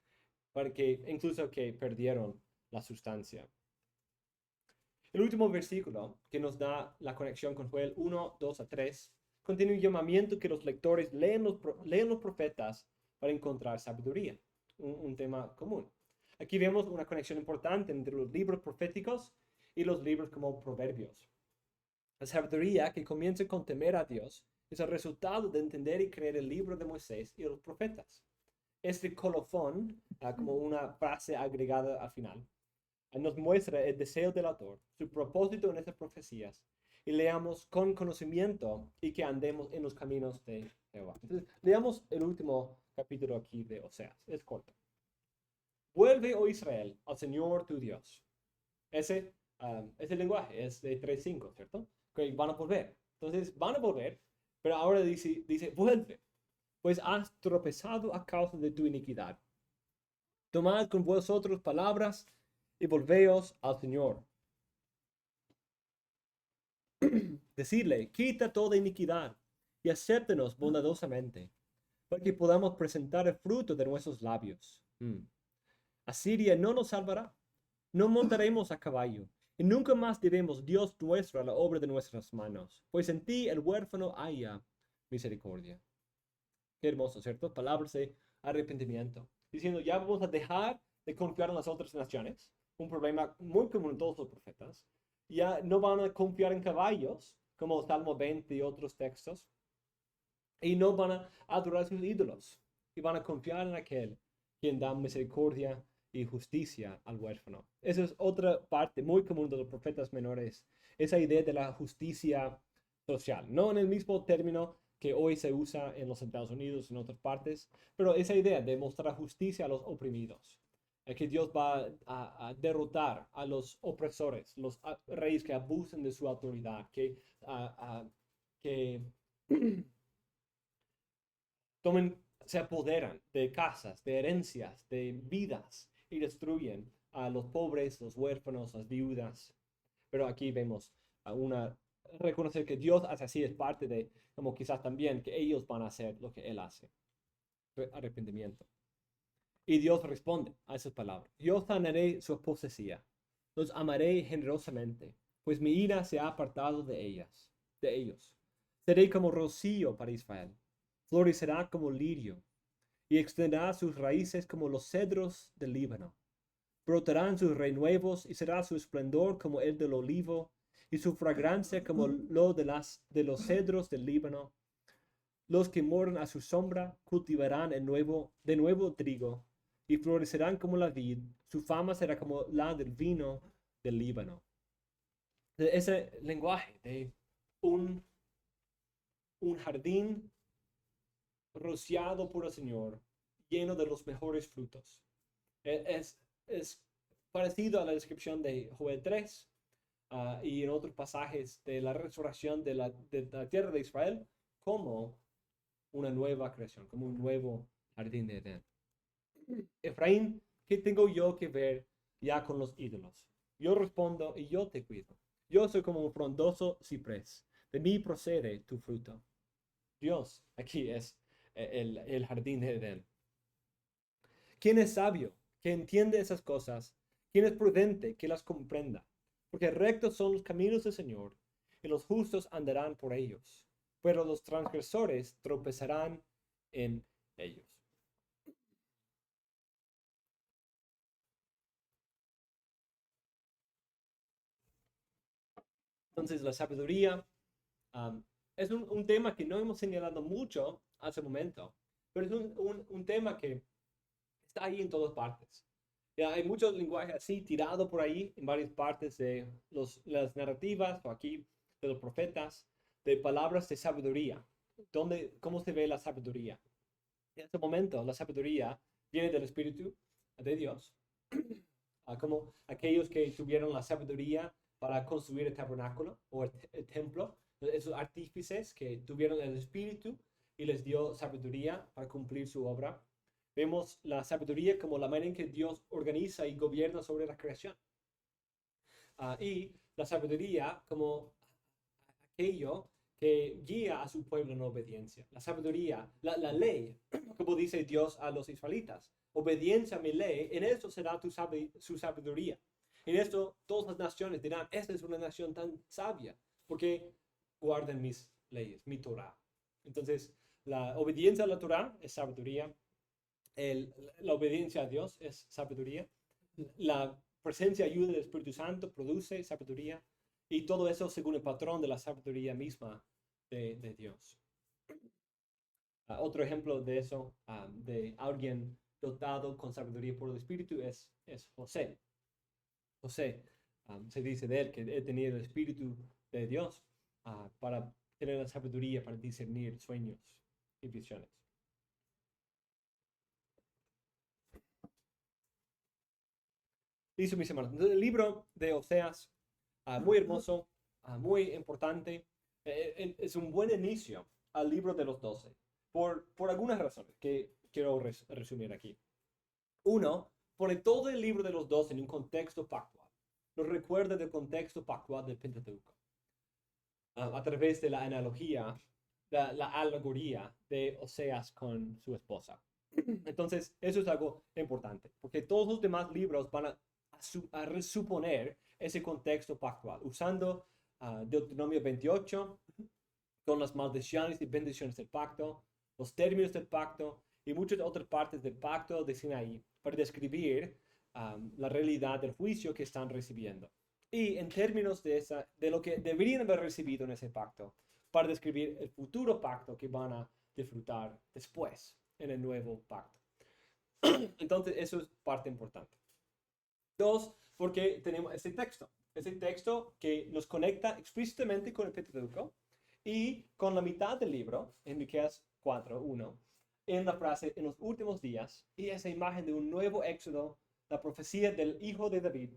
para que incluso que perdieron la sustancia. El último versículo que nos da la conexión con Joel 1, 2 a 3 contiene un llamamiento que los lectores leen los profetas para encontrar sabiduría, un tema común. Aquí vemos una conexión importante entre los libros proféticos y los libros como proverbios. La sabiduría que comienza con temer a Dios es el resultado de entender y creer el libro de Moisés y los profetas. Este colofón, como una frase agregada al final, nos muestra el deseo del autor, su propósito en estas profecías, y leamos con conocimiento y que andemos en los caminos de Jehová. Entonces, leamos el último capítulo aquí de Oseas, es corto. Vuelve, oh Israel, al Señor tu Dios. Ese lenguaje es de 3:5, ¿cierto? Que van a volver. Entonces, van a volver, pero ahora dice, vuelve, pues has tropezado a causa de tu iniquidad. Tomad con vosotros palabras y volveos al Señor. Decidle, quita toda iniquidad y acéptenos bondadosamente, para que podamos presentar el fruto de nuestros labios. Asiria no nos salvará, no montaremos a caballo, y nunca más diremos, Dios nuestro, a la obra de nuestras manos, pues en ti el huérfano haya misericordia. Qué hermoso, ¿cierto? Palabras de arrepentimiento, diciendo, ya vamos a dejar de confiar en las otras naciones, un problema muy común en todos los profetas. Ya no van a confiar en caballos, como Salmo 20 y otros textos, y no van a adorar sus ídolos, y van a confiar en aquel quien da misericordia y justicia al huérfano. Esa es otra parte muy común de los profetas menores, esa idea de la justicia social, no en el mismo término que hoy se usa en los Estados Unidos y en otras partes, pero esa idea de mostrar justicia a los oprimidos, que Dios va a derrotar a los opresores, los reyes que abusan de su autoridad, que se apoderan de casas, de herencias, de vidas y destruyen a los pobres, los huérfanos, las viudas. Pero aquí vemos reconocer que Dios hace así, es parte de, como quizás también, que ellos van a hacer lo que Él hace. Arrepentimiento. Y Dios responde a esas palabras. Yo sanaré su apostasía, los amaré generosamente, pues mi ira se ha apartado de ellos. Seré como rocío para Israel, florecerá como lirio, y extenderá sus raíces como los cedros del Líbano. Brotarán sus renuevos, y será su esplendor como el del olivo, y su fragancia como lo de los cedros del Líbano. Los que moran a su sombra cultivarán de nuevo trigo, y florecerán como la vid, su fama será como la del vino del Líbano. Ese lenguaje de un jardín rociado por el Señor, lleno de los mejores frutos. Es parecido a la descripción de Joel 3 y en otros pasajes de la resurrección de la tierra de Israel como una nueva creación, como un nuevo jardín de Edén. Efraín, ¿qué tengo yo que ver ya con los ídolos? Yo respondo y yo te cuido. Yo soy como un frondoso ciprés. De mí procede tu fruto. Dios, aquí es el jardín de Edén. ¿Quién es sabio, que entiende esas cosas? ¿Quién es prudente, que las comprenda? Porque rectos son los caminos del Señor, y los justos andarán por ellos, pero los transgresores tropezarán en ellos. Entonces, la sabiduría es un tema que no hemos señalado mucho hace un momento, pero es un tema que está ahí en todas partes. Ya, hay mucho lenguaje así tirado por ahí en varias partes de las narrativas o aquí de los profetas, de palabras de sabiduría. ¿Cómo se ve la sabiduría? En este momento, la sabiduría viene del Espíritu de Dios, como aquellos que tuvieron la sabiduría para construir el tabernáculo o el templo, esos artífices que tuvieron el Espíritu y les dio sabiduría para cumplir su obra. Vemos la sabiduría como la manera en que Dios organiza y gobierna sobre la creación. Y la sabiduría como aquello que guía a su pueblo en obediencia. La sabiduría, la ley, como dice Dios a los israelitas. Obediencia a mi ley, en esto será su sabiduría. En esto todas las naciones dirán, esta es una nación tan sabia, porque guardan mis leyes, mi Torah. Entonces, la obediencia a la Torah es sabiduría. La obediencia a Dios es sabiduría. La presencia y ayuda del Espíritu Santo produce sabiduría. Y todo eso según el patrón de la sabiduría misma de Dios. Otro ejemplo de eso, de alguien dotado con sabiduría por el Espíritu, es José. José, se dice de él que he tenido el Espíritu de Dios para tener la sabiduría para discernir sueños y visiones. Listo, mis hermanos. Entonces, el libro de Oseas, muy hermoso, muy importante, es un buen inicio al libro de los 12, por algunas razones que quiero resumir aquí. Uno, pone todo el libro de los 12 en un contexto pactual. Nos recuerda del contexto pactual del Pentateuco. A través de la analogía, la alegoría de Oseas con su esposa. Entonces, eso es algo importante, porque todos los demás libros van a resuponer ese contexto pactual, usando Deuteronomio 28 con las maldiciones y bendiciones del pacto, los términos del pacto y muchas otras partes del pacto de Sinaí para describir la realidad del juicio que están recibiendo. Y en términos de lo que deberían haber recibido en ese pacto, para describir el futuro pacto que van a disfrutar después en el nuevo pacto. Entonces, eso es parte importante. Dos, porque tenemos ese texto que nos conecta explícitamente con el Pentateuco y con la mitad del libro, en Miqueas 4:1, en la frase en los últimos días, y esa imagen de un nuevo éxodo, la profecía del hijo de David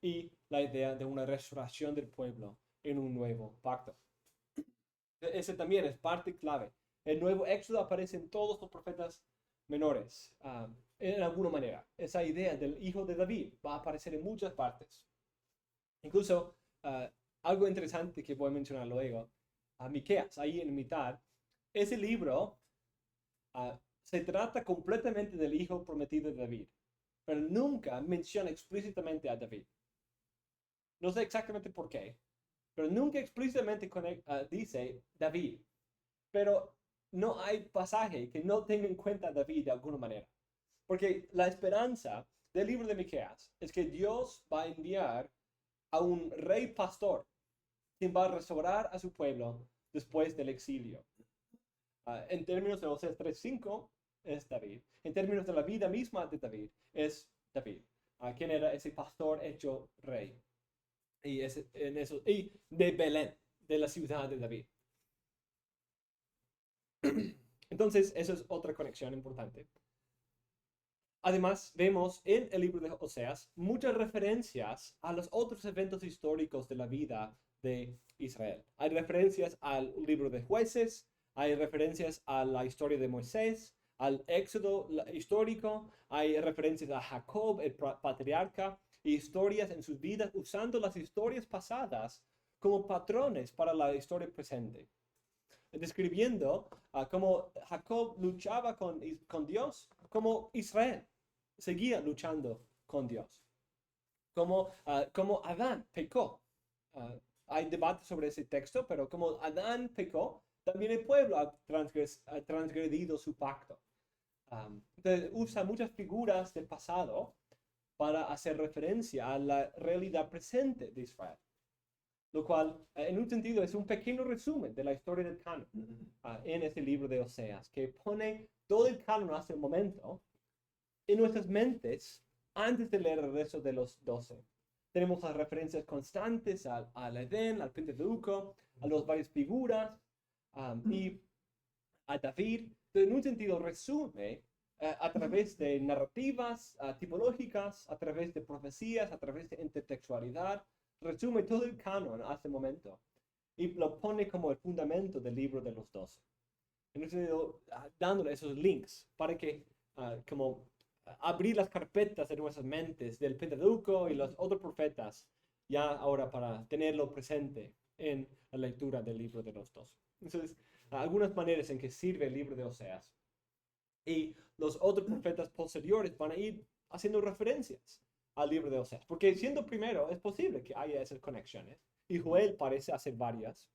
y la idea de una restauración del pueblo en un nuevo pacto. Ese también es parte clave. El nuevo éxodo aparece en todos los profetas menores, en alguna manera. Esa idea del hijo de David va a aparecer en muchas partes. Incluso, algo interesante que voy a mencionar luego, Miqueas, ahí en mitad, ese libro se trata completamente del hijo prometido de David, pero nunca menciona explícitamente a David. No sé exactamente por qué, pero nunca explícitamente dice David. Pero no hay pasaje que no tenga en cuenta a David de alguna manera. Porque la esperanza del libro de Miqueas es que Dios va a enviar a un rey pastor quien va a restaurar a su pueblo después del exilio. En términos de Oseas 3:5 es David. En términos de la vida misma de David es David, quien era ese pastor hecho rey. Y de Belén, de la ciudad de David. Entonces, eso es otra conexión importante. Además, vemos en el libro de Oseas muchas referencias a los otros eventos históricos de la vida de Israel. Hay referencias al libro de Jueces, hay referencias a la historia de Moisés, al éxodo histórico, hay referencias a Jacob, el patriarca, y historias en sus vidas, usando las historias pasadas como patrones para la historia presente. Describiendo cómo Jacob luchaba con Dios, como Israel seguía luchando con Dios. Como Adán pecó. Hay debate sobre ese texto, pero como Adán pecó, también el pueblo ha transgredido su pacto. Entonces usa muchas figuras del pasado para hacer referencia a la realidad presente de Israel. Lo cual, en un sentido, es un pequeño resumen de la historia del canon en este libro de Oseas, que pone todo el canon hasta el momento en nuestras mentes antes de leer el resto de los 12. Tenemos las referencias constantes al Edén, al Pentateuco, a las varias figuras y a David. En un sentido, resume a través de narrativas tipológicas, a través de profecías, a través de intertextualidad, resume todo el canon hasta el momento y lo pone como el fundamento del libro de los 12. En ese sentido, dándole esos links para que abrir las carpetas de nuestras mentes del Pentateuco y los otros profetas ya ahora para tenerlo presente en la lectura del libro de los dos. Entonces, algunas maneras en que sirve el libro de Oseas. Y los otros profetas posteriores van a ir haciendo referencias al libro de Oseas, porque siendo primero es posible que haya esas conexiones. Y Joel parece hacer varias.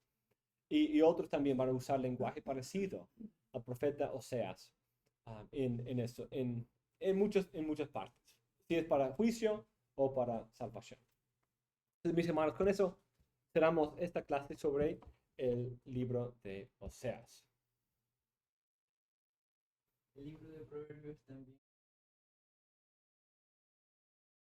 Y otros también van a usar lenguaje parecido al profeta Oseas en muchas partes, si es para juicio o para salvación. Entonces, mis hermanos, con eso cerramos esta clase sobre el libro de Oseas. El libro de Proverbios también